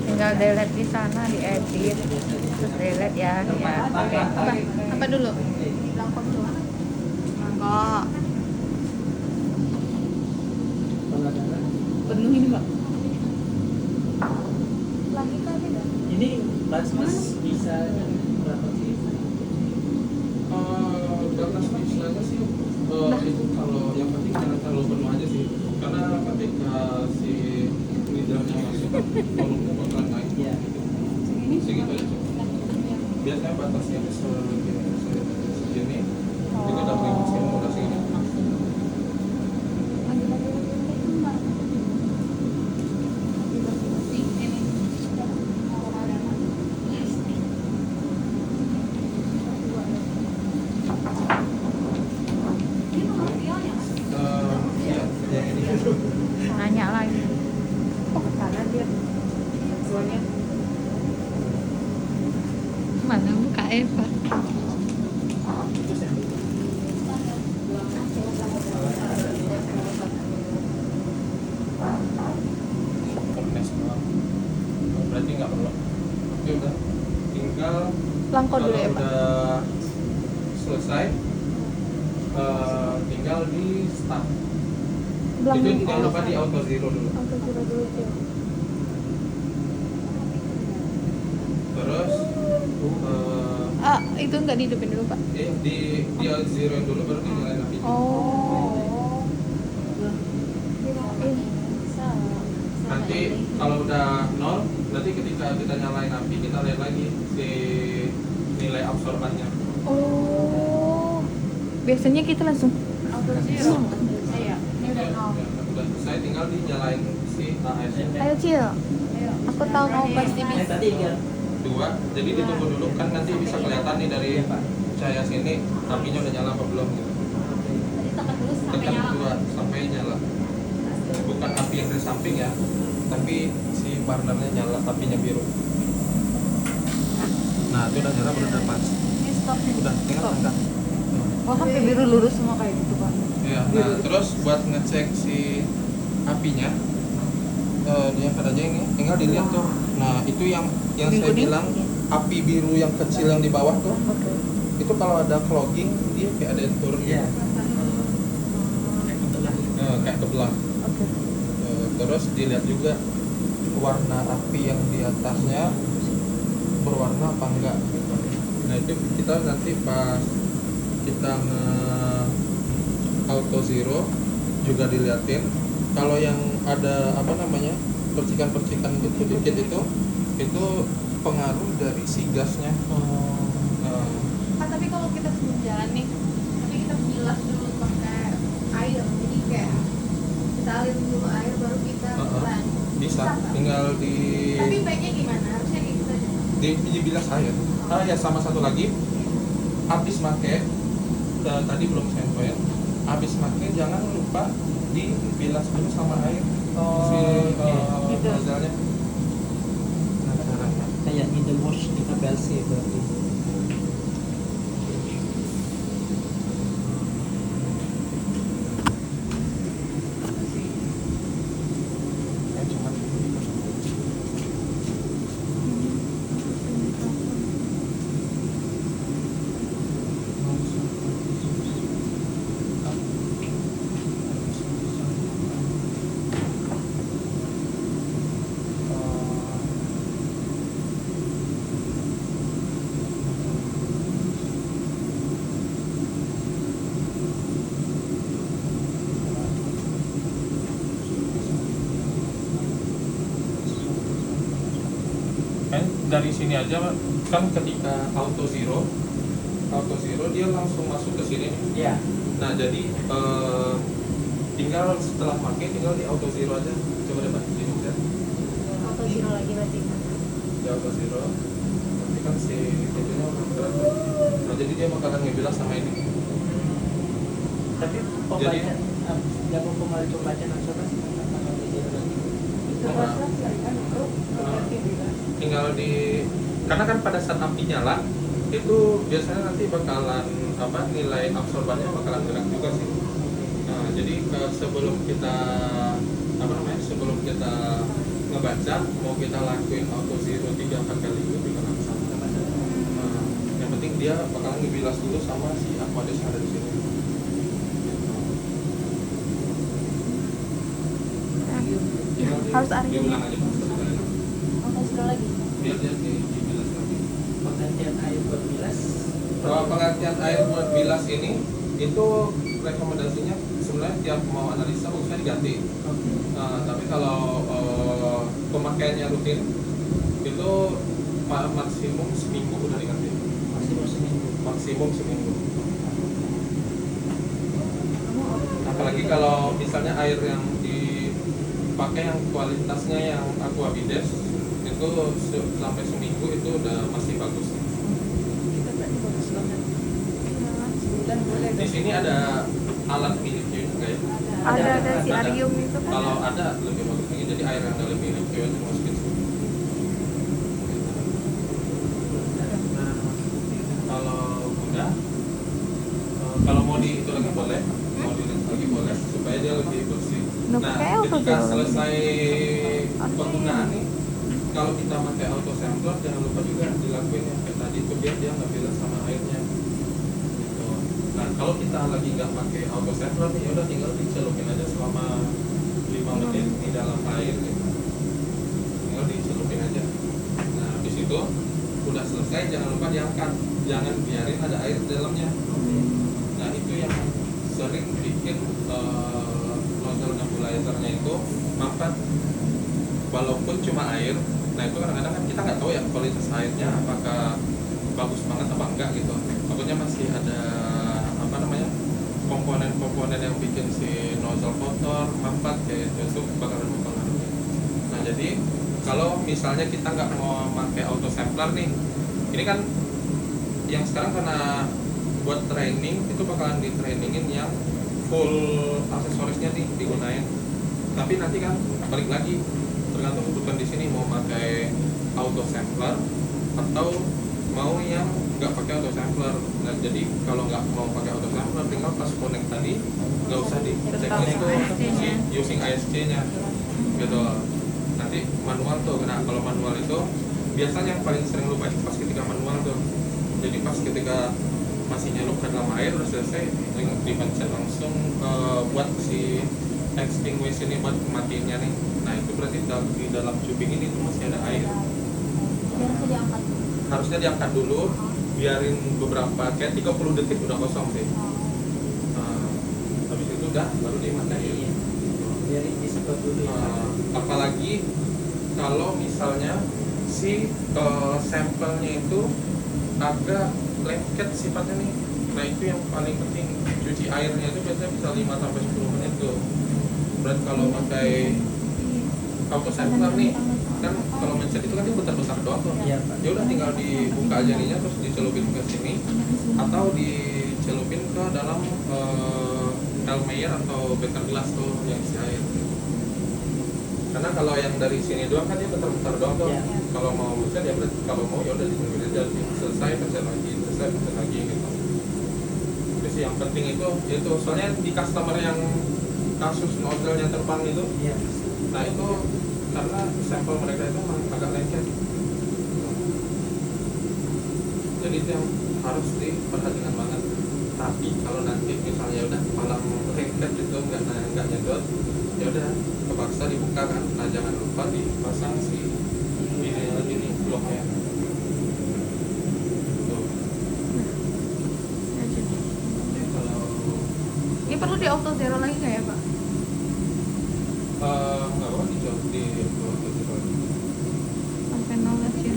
Tinggal delete di sana, diedit, terus delete ya. Oke. Apa dulu? Langkong dulu. Enggak. Penuh ini Mbak. Lagi kali dah. Ini Basmas bisa berapa sih? Batas bisanya sih itu kalau yang penting jangan terlalu penuh aja sih, karena ketika si lidahnya masuk volumenya bakalan naik. Iya. Segitu aja cukup. Biasanya batasnya segini itu udah maksimum udah segini. Iya, yang ini. Nanya lagi. Sana dia. Duanya. Mana muka Eva? Tes doang. Berarti nggak perlu. Oke udah. Tinggal Langkong dulu kalau ya Pak. udah selesai, tinggal di start. Itu jangan lupa di auto zero dulu. Auto zero dulu tuh. Terus Itu enggak dihidupin dulu Pak. di auto zero dulu baru dinyalain api. Oh. Nanti kalau udah 0, nanti ketika kita nyalain api kita lihat lagi si nilai absorbannya. Oh. Biasanya kita langsung Auto zero. Iya. Ini udah nol. Udah selesai, tinggal dinyalain si AS ayo Cil. Aku tahu kamu pasti bisa. Tadi kan 2. Jadi ditunggu dulu kan nanti bisa kelihatan nih dari cahaya sini apinya udah nyala apa belum gitu. Tadi tekan dulu sampai Tekan nyala. 2 sampai nyala. Bukan api yang dari samping ya, tapi si burnernya nyala, apinya biru. Nah, itu udah nyala, udah pas. Ini stop nih. Udah, tinggal angkat. Oh sampai biru lurus semua kayak gitu Pak. Ya, nah terus buat ngecek si apinya, dia aja ini, tinggal dilihat tuh. Nah, itu yang saya bilang api biru yang kecil yang di bawah tuh. Itu kalau ada clogging dia kayak ada yang turun gitu. Iya. Kayak kebelah. Terus dilihat juga warna api yang di atasnya berwarna apa enggak gitu. Nah itu kita nanti pas kita auto zero juga diliatin kalau yang ada apa namanya percikan-percikan gitu dikit itu pengaruh dari si gasnya. Tapi kalau kita sebelum jalan nih, tapi kita bilas dulu pakai air, jadi kayak kita alir dulu air baru kita jalan. Bisa, tinggal di Tapi baiknya gimana? Harusnya kayak gitu aja. dibilas air. Ya sama satu lagi, habis make tadi belum sampel. Habis make jangan lupa dibilas dulu sama air si nozzle-nya. Nah caranya kayak in the wash di PLC berarti. kan dari sini aja kan ketika auto zero dia langsung masuk ke sini nih. Iya. Nah jadi tinggal setelah pakai tinggal di auto zero aja. Coba deh Pak, di ya. Auto zero lagi berarti. Di auto zero nanti kan si itunya udah bergerak. Nah jadi dia bakalan ngebilas sama ini. Tapi pembaca jago kembali pembaca nasional sih kalau di zero lagi. Tinggal di karena kan pada saat api nyala itu biasanya nanti bakalan nilai absorbannya bakalan gerak juga sih. Nah, jadi sebelum kita sebelum kita ngebaca mau kita lakuin auto zero 3-4 kali itu juga nggak sama. Nah, yang penting dia bakalan ngebilas dulu sama si Aquades yang ada di sini. Harus hari ini. Diulang aja Pak, satu kali lagi. Auto zero lagi. Biar dia dibilas lagi. Penggantian air buat bilas. Kalau penggantian air buat bilas ini itu rekomendasinya sebenarnya tiap mau analisa bagusnya diganti. Tapi kalau pemakaiannya rutin itu maksimum seminggu udah diganti. Maksimum seminggu. Apalagi kalau misalnya air yang dipakai yang kualitasnya yang Aquabides itu sampai seminggu itu udah masih bagus. Di sini ada alat miliki juga ya. Ada si Arium itu kan. Kalau ada lebih bagus lagi. Jadi air yang dalam miliki itu masukin sini. Kalau udah, kalau mau di itu lagi boleh, mau di lagi boleh supaya dia lebih bersih. Nggak Nah, pakai auto ketika zero. selesai penggunaan nih, kalau kita pakai auto sampler jangan lupa juga dilakuin yang kayak tadi itu biar dia nggak bilas sama airnya. Gitu. Nah, kalau kita lagi nggak pakai auto sampler nih, ya udah tinggal dicelupin aja selama 5 menit di dalam air gitu. Tinggal dicelupin aja. Nah, habis itu udah selesai jangan lupa diangkat, jangan biarin ada air di dalamnya. Nah, itu yang sering bikin nozzle nebulizernya itu mampet walaupun cuma air. Nah itu kadang-kadang kan kita nggak tahu ya kualitas airnya apakah bagus banget apa enggak gitu. Pokoknya masih ada komponen-komponen yang bikin si nozzle kotor, mampet kayak itu bakalan mempengaruhi. Nah jadi kalau misalnya kita nggak mau pakai auto sampler nih, ini kan yang sekarang karena buat training itu bakalan di trainingin yang full aksesorisnya nih digunain. Tapi nanti kan balik lagi tergantung kebutuhan di sini mau pakai auto sampler atau mau yang nggak pakai auto sampler. Nah jadi kalau nggak mau pakai auto sampler tinggal pas connect tadi nggak usah dicek itu si using ISC-nya gitu. Nanti manual tuh, nah kalau manual itu biasanya yang paling sering lupa itu pas ketika manual tuh. Jadi pas ketika masih nyelup ke dalam air udah selesai dipencet langsung buat si extinguish ini buat kematiannya nih. Nah itu berarti di dalam tubing ini tuh masih ada air. Harusnya diangkat. Harusnya diangkat dulu, biarin beberapa kayak 30 detik udah kosong sih. Habis itu udah baru dimatiin. Biarin disedot dulu ya. Apalagi kalau misalnya si sampelnya itu agak lengket sifatnya nih. Nah itu yang paling penting, cuci airnya itu biasanya bisa 5-10 menit tuh. Berarti kalau pakai auto sampler nih kan kalau mencet itu kan dia bentar-bentar doang tuh. Iya, Pak. Ya udah tinggal dibuka aja ininya terus dicelupin ke sini atau dicelupin ke dalam Elmeyer atau beker gelas tuh yang isi air. Karena kalau yang dari sini doang kan dia bentar-bentar doang tuh. Iya. Kalau mau mencet ya berarti kalau mau ya udah ditungguin aja selesai pencet lagi gitu. Jadi sih yang penting itu soalnya di customer yang kasus nozzle-nya terbang itu, Iya. nah itu karena sampel mereka itu agak lengket. Jadi itu yang harus diperhatikan banget. Tapi kalau nanti misalnya udah malam lengket gitu nggak nyedot, ya udah kepaksa dibuka kan. Nah jangan lupa dipasang si ini bloknya. Tuh. Jadi kalau Ini perlu di auto zero lagi nggak ya Pak? nggak apa-apa di Sampai 0 aja.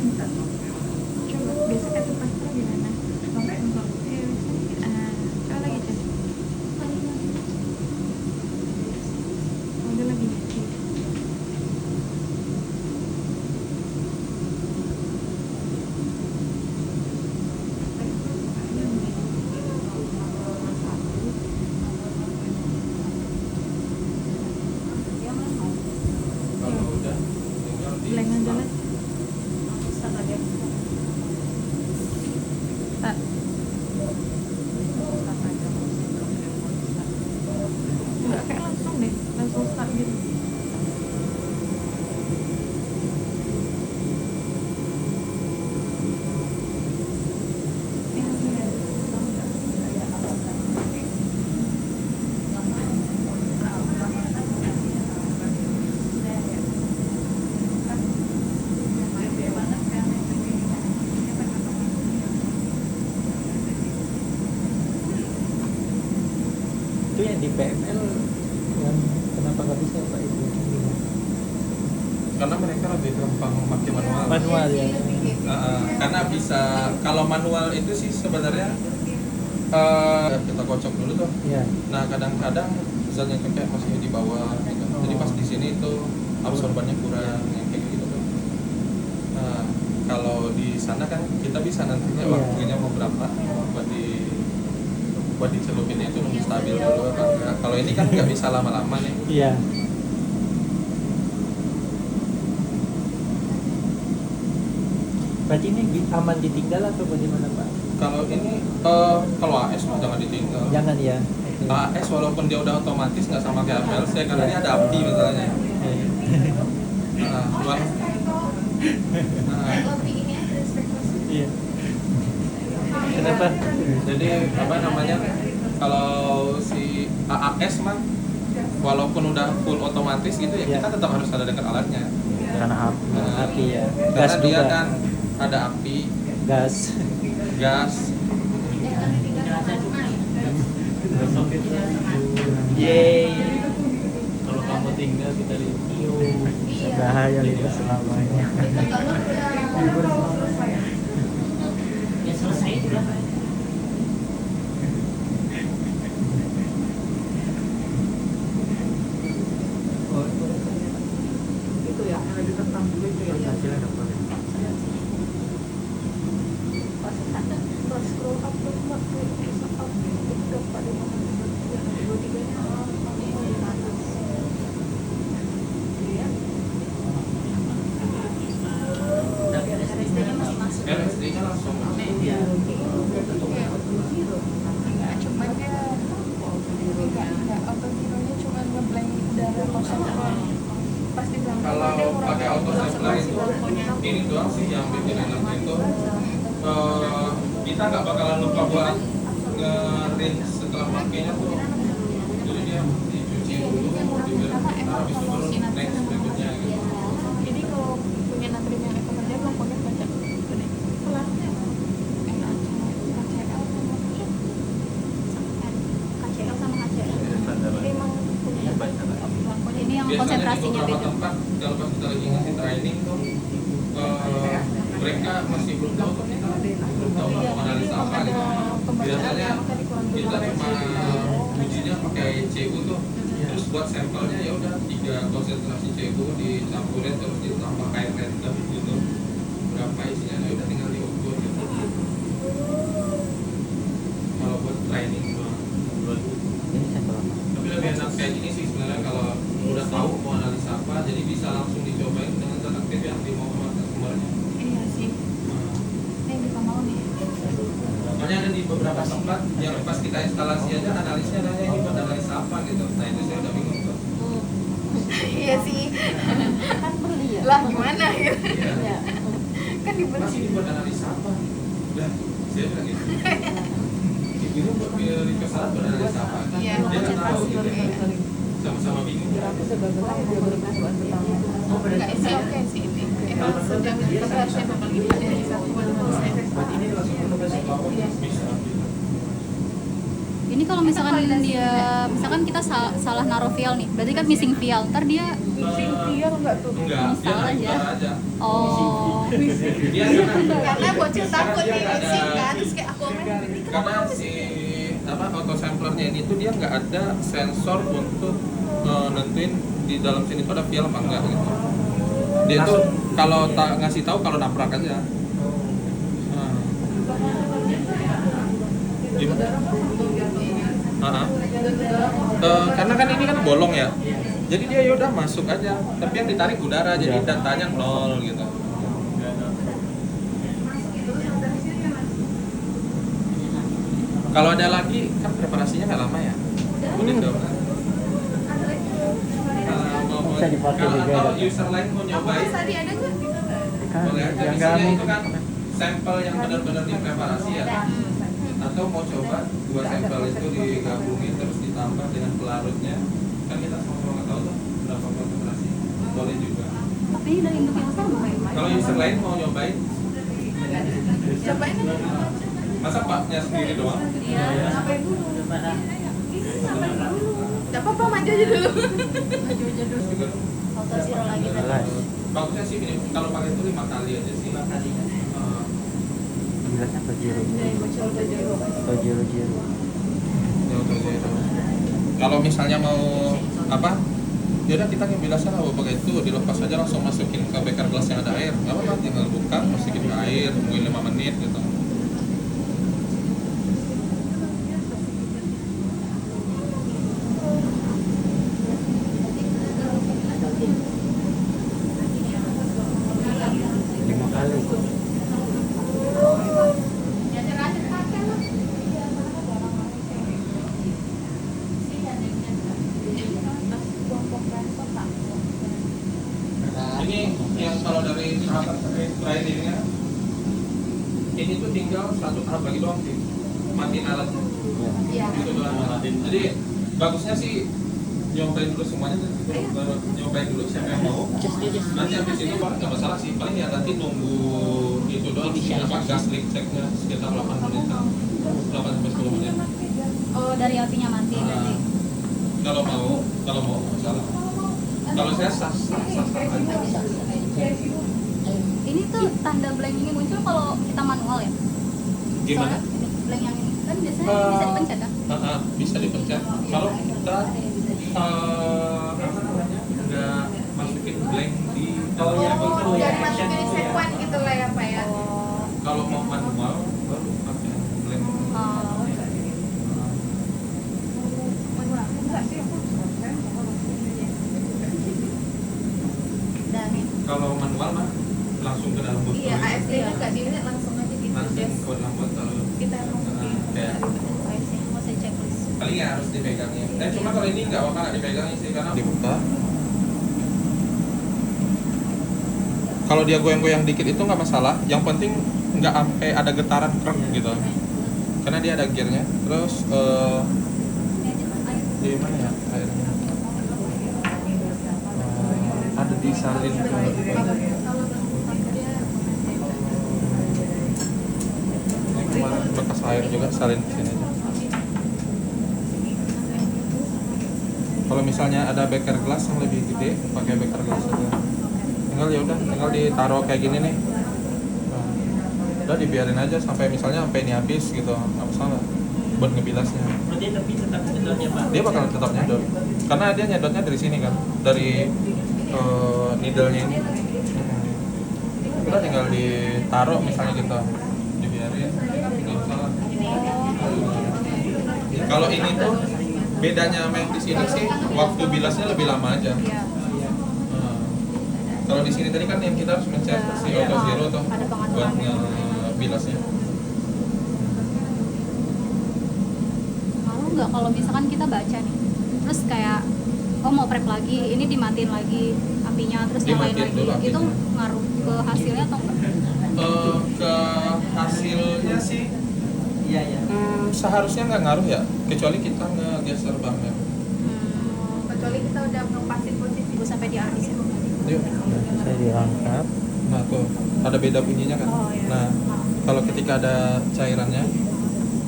Start. Enggak kayak langsung deh, langsung start gitu. Itu yang di PML yang kenapa nggak bisa Pak itu? Karena mereka lebih gampang pakai manual. Manual ya. Karena bisa, kalau manual itu sih sebenarnya kita kocok dulu tuh. Iya. Nah kadang-kadang misalnya kayak masih di bawah gitu. Jadi pas di sini itu absorbannya kurang yang kayak gitu tuh. Nah, kalau di sana kan kita bisa nantinya Iya. waktunya mau berapa buat dicelupinnya itu nunggu stabil dulu apa enggak. Kalau ini kan nggak bisa lama-lama nih. Iya. Berarti ini aman ditinggal atau bagaimana Pak? Kalau ini kalau AS mah jangan ditinggal. Jangan ya. AS walaupun dia udah otomatis nggak sama kayak PLC karena dia ada api misalnya. Cuman Iya. Kenapa? jadi apa namanya, kalau si AAS mah walaupun udah full otomatis gitu ya, Ya. kita tetap harus ada dekat alatnya. Karena api ya. Karena Gas dia juga. kan ada api, Gas. gas. Yeay. Kalau kamu tinggal kita lihat. Bahaya itu selamanya. Ya selesai udah. Itu ya, yang ditentang dulu itu yang hasilnya dapat. Pas scroll up tuh Mbak, bisa up itu pada yang 2-3-nya di atas. LSD-nya langsung. Cuman dia enggak autogironya cuma ngeblank udara kosong doang. Pas di belakang Kalau pakai auto sampler itu ini doang sih yang bikin enak itu kita nggak bakalan lupa buat nge-rinse setelah pakainya tuh. Jadi dia dicuci dulu, habis itu baru next berikutnya gitu. Jadi kalau punya natrium yang rekomendasi pokoknya baca itu deh. Kelasnya enak cuma KCL sama KCL sama KCL. Jadi emang punya pokoknya ini yang Biasanya konsentrasinya di beberapa beda. tempat kalau pas kita lagi ngasih training tuh mereka masih belum tahu tuh, kita belum tahu mau analisa apa gitu. Biasanya kita cuma ujinya pakai CU tuh, terus buat sampelnya ya udah 3 konsentrasi CU dicampurin terus ditambah air random gitu, berapa isinya ya udah tinggal diukur gitu. Kalau buat training doang. Ini sampel apa? Tapi lebih enak kayak gini sih sebenarnya, kalau udah tahu mau analisa apa jadi bisa langsung dicobain dengan zat aktif yang dimau sama customer-nya. Iya sih. Ini yang kita mau nih. Makanya ada di beberapa tempat yang pas kita instalasi aja analisnya nanya ini buat analisa apa gitu. Nah itu saya udah bingung tuh. Iya sih. Kan beli ya. Lah gimana gitu. Iya. Kan Mas dibeli. ini buat analisa apa? Udah, saya bilang gitu. Ini buat request alat buat analisa apa? Iya, Dia nggak tahu gitu. konsentrasi. Sama-sama bingung. Enggak sih oke sih ini. Emang sudah tapi harusnya memang ini dari satu Buat ini langsung bisa. Ini kalau misalkan misalkan kita salah naruh file nih, berarti kan missing file. Ntar dia missing file enggak tuh? Enggak, dia Install nggak aja. keluar aja. oh Dia Karena bocil takut dia nih nggak ada- missing kan, terus kayak aku omongin ini karena si auto samplernya ini tuh dia nggak ada sensor untuk nentuin di dalam sini tuh ada file apa enggak gitu. Dia tuh kalau ngasih tahu kalau nabrak aja. Gimana? Karena kan ini kan bolong ya. Jadi dia yaudah masuk aja. Tapi yang ditarik udara, jadi datanya 0 gitu. Kalau ada lagi kan preparasinya nggak lama ya. Udah doang. Bisa dipakai juga. Kalau user lain mau nyobain, Tadi ada nggak? boleh aja. Yang Misalnya kami itu kan sampel yang benar-benar dipreparasi ya. Atau mau coba 2 sampel itu digabungin terus ditambah dengan pelarutnya. Kan kita sama-sama nggak tahu tuh berapa konsentrasi. Boleh juga. Tapi ini dari induk yang sama ya? Kalau user lain mau nyobain, Cobain aja. masa paknya sendiri doang? Iya. Ngapain dulu? Ngapain dulu? Gak apa-apa, maju aja dulu. Maju aja dulu. Juga Auto zero lagi tadi. Jelas. bagusnya sih ini kalau pakai itu 5 kali aja sih. 5 kali ya. Jelasnya ke Jiro. Ke Jiro. Ya, untuk itu. Kalau misalnya mau apa? Ya udah kita bilasnya lah pakai itu dilepas aja langsung masukin ke beker gelas yang ada air. Enggak apa-apa, tinggal buka, masukin ke air, tungguin 5 menit gitu. Lima kali. Ini yang kalau dari sahabat terakhir ini ini tuh tinggal 1 tahap lagi doang sih, matiin alatnya. Iya. Gitu doang. Jadi bagusnya sih nyobain dulu semuanya, baru nyobain dulu siapa yang mau. Nanti habis itu nggak masalah sih, paling ya nanti nunggu itu doang sih, apa gas leak checknya sekitar 8 menit, 8 sampai 10 menit. Oh, dari apinya mati berarti. Kalau mau nggak masalah. Kalau saya sah aja. Ini tuh tanda blank ini muncul kalau kita manual ya? Gimana? Soalnya ini blank yang ini kan biasanya bisa dipencet kan? Bisa dipencet. Kalau kita apa namanya nggak masukin blank di dalam label itu Jangan masukin di sekuen gitu lah ya Pak ya. kalau mau manual baru pakai blank. Dan nih. Kalau manual mah langsung ke dalam botol. Iya, AFD nya nggak dilihat langsung aja gitu. Langsung Just ke dalam botol. kita masukin. Kayak Mau saya checklist. paling ya harus dipegangnya. Cuma kalau ini nggak apa-apa nggak dipegangnya sih karena dibuka. Kalau dia goyang-goyang dikit itu nggak masalah. Yang penting nggak sampai ada getaran krek gitu. Karena dia ada gearnya. Terus di mana ya airnya? Ada di salin ke ini kemarin bekas air juga salin ke sini aja. Kalau misalnya ada beker gelas yang lebih gede, pakai beker gelas aja. Tinggal ditaruh kayak gini nih. Nah, udah dibiarin aja sampai misalnya sampai ini habis gitu, nggak masalah buat ngebilasnya. Berarti tapi tetap nyedotnya Pak. Dia bakal tetap nyedot, karena dia nyedotnya dari sini kan, dari needle-nya ini. Udah tinggal ditaruh misalnya gitu, dibiarin, nggak masalah. Kalau ini tuh bedanya sama yang di sini sih, waktu bilasnya lebih lama aja. Kalau di sini tadi kan yang kita harus mencet si auto zero tuh buat bilasnya. Malu nggak kalau misalkan kita baca nih, terus kayak mau prep lagi, ini dimatiin lagi apinya, terus nyalain Dimatiin lagi, dulu apinya. itu ngaruh ke hasilnya atau enggak? Ke hasilnya sih Iya ya. seharusnya nggak ngaruh ya, kecuali kita ngegeser banknya. Kecuali kita udah ngepasin posisi. Gue sampai di atas itu. Yuk. Saya diangkat. Nah tuh ada beda bunyinya kan. Oh, iya. Nah kalau ketika ada cairannya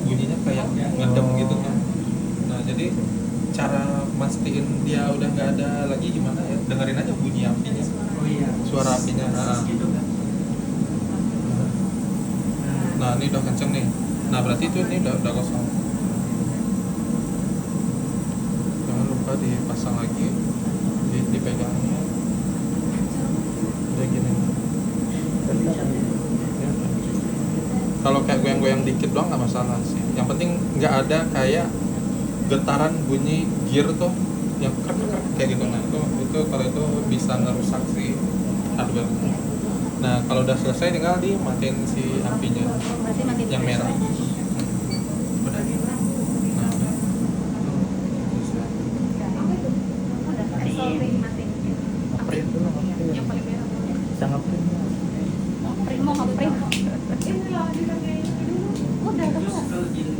bunyinya kayak ngedem gitu kan. Nah jadi cara mastiin dia udah nggak ada lagi gimana ya, dengerin aja bunyi apinya, Oh iya. suara apinya. Gitu kan. Nah ini udah kenceng nih. Nah berarti itu ini udah kosong. Jangan lupa dipasang lagi, dipegangnya. Udah gini. Ya. Kalau kayak goyang-goyang dikit doang nggak masalah sih. Yang penting nggak ada kayak getaran bunyi gear tuh yang krek kayak gitu. Nah itu kalau itu bisa ngerusak si hardware. Nah kalau udah selesai tinggal dimatiin si apinya Berarti nanti yang merah. selesai. Udah. Sorting mati. Ngeprint dulu, ngeprint. Yang paling merah. Bisa ngeprint. Print mau nge-print. Ini lah dipakai ini dulu. Udah Terus kalau jadi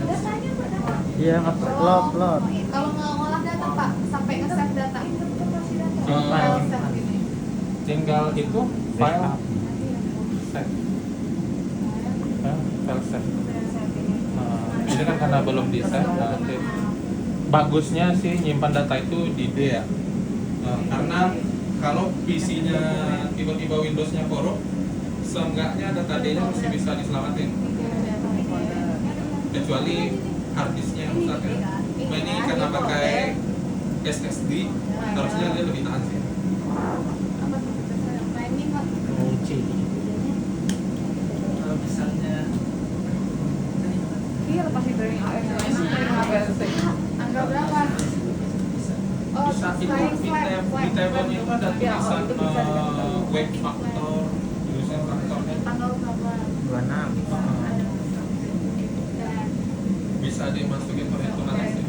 Datanya Pak dapat. Iya, ngeprint. Load. Kalau nggak ngolah data Pak, sampai nge-save data itu tetap masih data. Simpan. File save ini. Tinggal itu file save. File save. Ini kan karena belum di save, nanti bagusnya sih nyimpan data itu di D ya. Karena kalau PC-nya tiba-tiba Windows-nya korup, seenggaknya data D-nya masih bisa diselamatin. Kecuali hard disk-nya yang rusak ya. Nah, ini karena pakai SSD, harusnya dia lebih tahan sih. Apa tuh? Timing Pak. Kunci. kalau misalnya Iya pasti dari AS. Angka berapa? Oh, Bisa itu di tabelnya itu ada tulisan wake factor, tulisan faktornya. Tanggal berapa? 26. Bisa dimasukin perhitungan sih.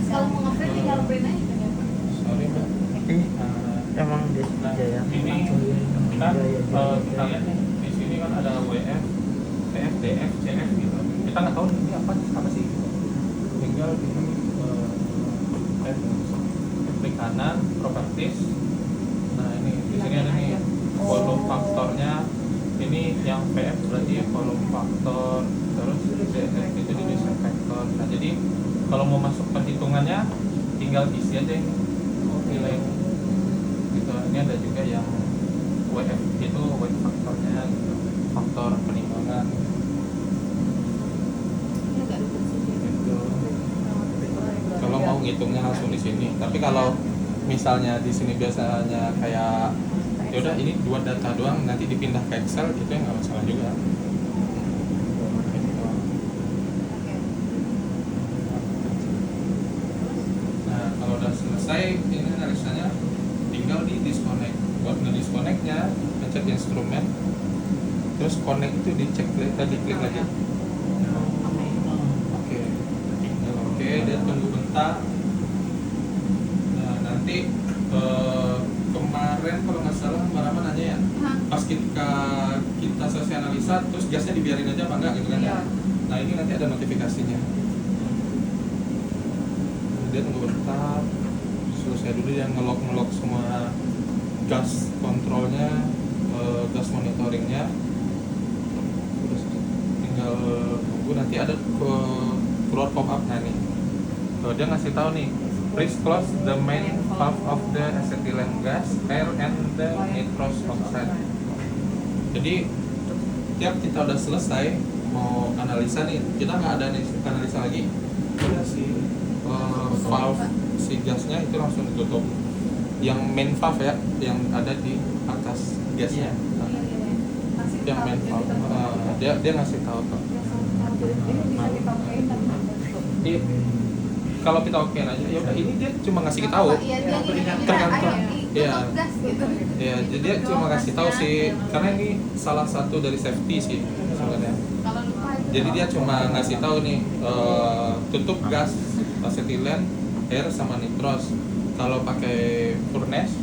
Kalau mau nge-print tinggal print aja. Sorry mbak. Emang dia Nah, aja ya. ini kan kita lihat nih di sini kan ada WF, PF, DF, CF gitu. Kita nggak tahu ini apa sih. Tinggal di klik kanan, properties. Nah ini di sini ada nih volume faktornya. Ini yang PF berarti volume faktor, terus DF itu division factor. Nah jadi kalau mau masuk perhitungannya tinggal isi aja ini nilai gitu. Ini ada juga yang WF itu weight faktornya gitu, faktor penimbangan gitu. Kalau mau ngitungnya langsung di sini. Tapi kalau misalnya di sini biasanya kayak ya udah ini dua data doang nanti dipindah ke Excel itu yang nggak masalah juga. Nah kalau udah selesai ini analisanya tinggal di disconnect. Buat nge-disconnectnya pencet instrumen terus connect itu dicek tadi klik lagi. Oke, dia tunggu bentar. Nah nanti kemarin kalau nggak salah Mbak Rama nanya ya, pas kita selesai analisa terus gasnya dibiarin aja apa enggak gitu kan ya. Nah ini nanti ada notifikasinya. Dia tunggu bentar, selesai dulu yang ngelok semua gas kontrolnya, gas monitoringnya. Terus tinggal tunggu nanti ada keluar pop up. Nah nih dia ngasih tahu nih, please close the main valve of the acetylene gas, air and the nitrous oxide. Jadi tiap kita udah selesai mau analisa nih, kita nggak ada analisa lagi, udah si valve si gasnya itu langsung ditutup. Yang main valve ya, yang ada di atas gasnya. Yang main valve, dia ngasih tahu kok. Kalau kita okein aja, ya udah ini dia cuma ngasih tahu. Iya, dia tergantung. Iya. gas gitu. Iya, jadi dia cuma ngasih tahu sih, karena ini salah satu dari safety sih sebenarnya. Kalau lupa itu. Jadi dia cuma ngasih tahu nih, tutup gas acetylene, air sama nitros. Kalau pakai furnace,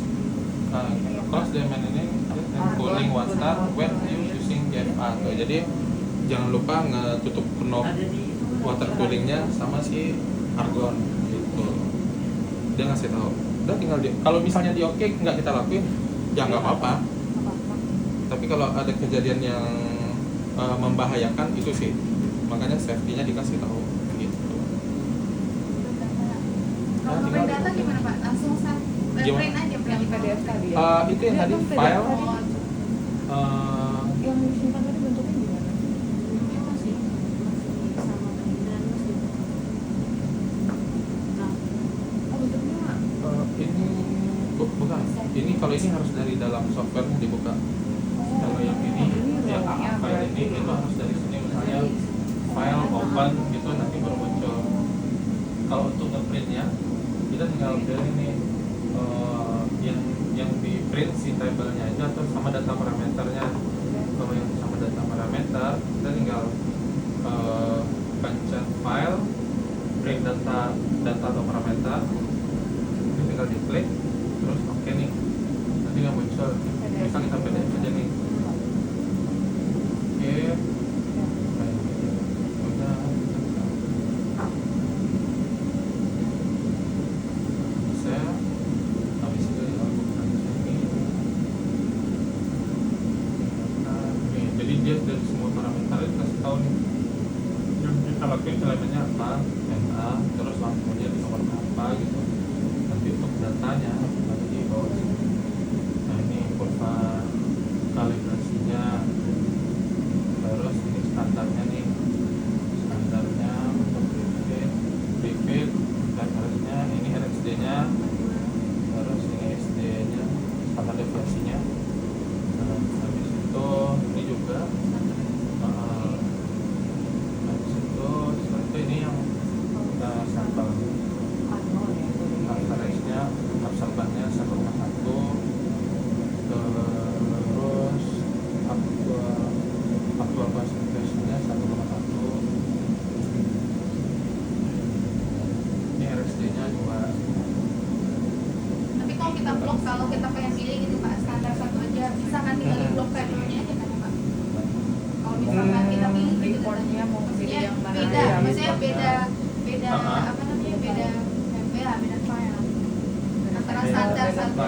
close the main ini and cooling water when you using GFA. Tuh, jadi jangan lupa ngetutup knob water coolingnya sama si argon gitu. Dia ngasih tahu. Udah tinggal dia. Kalau misalnya di oke nggak kita lakuin, ya nggak apa-apa. Tapi kalau ada kejadian yang membahayakan itu sih, makanya safety-nya dikasih tahu gitu. Kalau print data gimana Pak? Langsung print aja Yang PDF tadi ya. Itu yang tadi file. Yang disimpan tadi bentuknya gimana? Oh bentuknya Ini bukan. Ini kalau ini harus dari dalam software dibuka. Kalau yang ini, yang file ini itu harus dari sini misalnya file open gitu nanti baru muncul. Kalau untuk ngeprintnya kita tinggal pilih ini yang yang di print si tabelnya aja atau sama data parameternya. Kalau yang sama data parameter kita tinggal pencet file, bring data atau parameter, ini tinggal diklik, terus oke nih, nanti nggak muncul, bisa kita PDF aja nih. Oke, udah, bisa, habis itu dilakukan ini. Nih, jadi dia dari semua parameter itu kasih tahu nih. Yang kita lakuin elemennya apa, NA, terus lampunya di nomor apa gitu. Nanti untuk datanya nanti di bawah sini. Nah ini kurva kalibrasinya, terus ini standarnya nih, standarnya untuk prepaid dan harusnya ini RSD nya, terus ini SD nya, standar deviasinya. Nah, habis itu ini juga habis itu setelah itu ini yang kita sampel average-nya, absorbannya 1,1, terus actual concentration-nya 1,1, ini RSD-nya 2. Tapi kalau kita blok, kalau kita pengen pilih gitu Pak, standar satu aja, bisa kan tinggal di blok value-nya aja kan Pak? Kalau misalkan kita pilih gitu Reportnya mau pilih yang mana beda, aja maksudnya gitu. beda apa namanya, beda beda file antara standar satu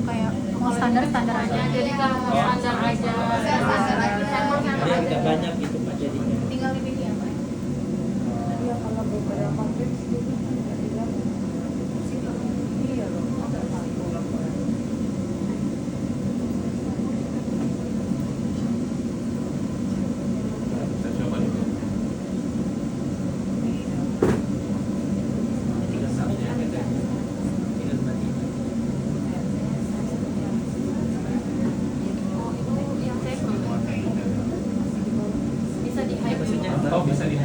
Kayak mau standar aja. Jadi kalau mau standar aja, standar aja, Dia agak banyak gitu Pak jadinya. tinggal dipilih ya Pak. Iya, kalau beberapa fix gitu nggak bilang. Iya loh, ada satu lah. Kita coba dulu. Tinggal subnya aja kan. Tinggal mati. Oh itu yang saya bisa di hide. Maksudnya Oh bisa di Oh,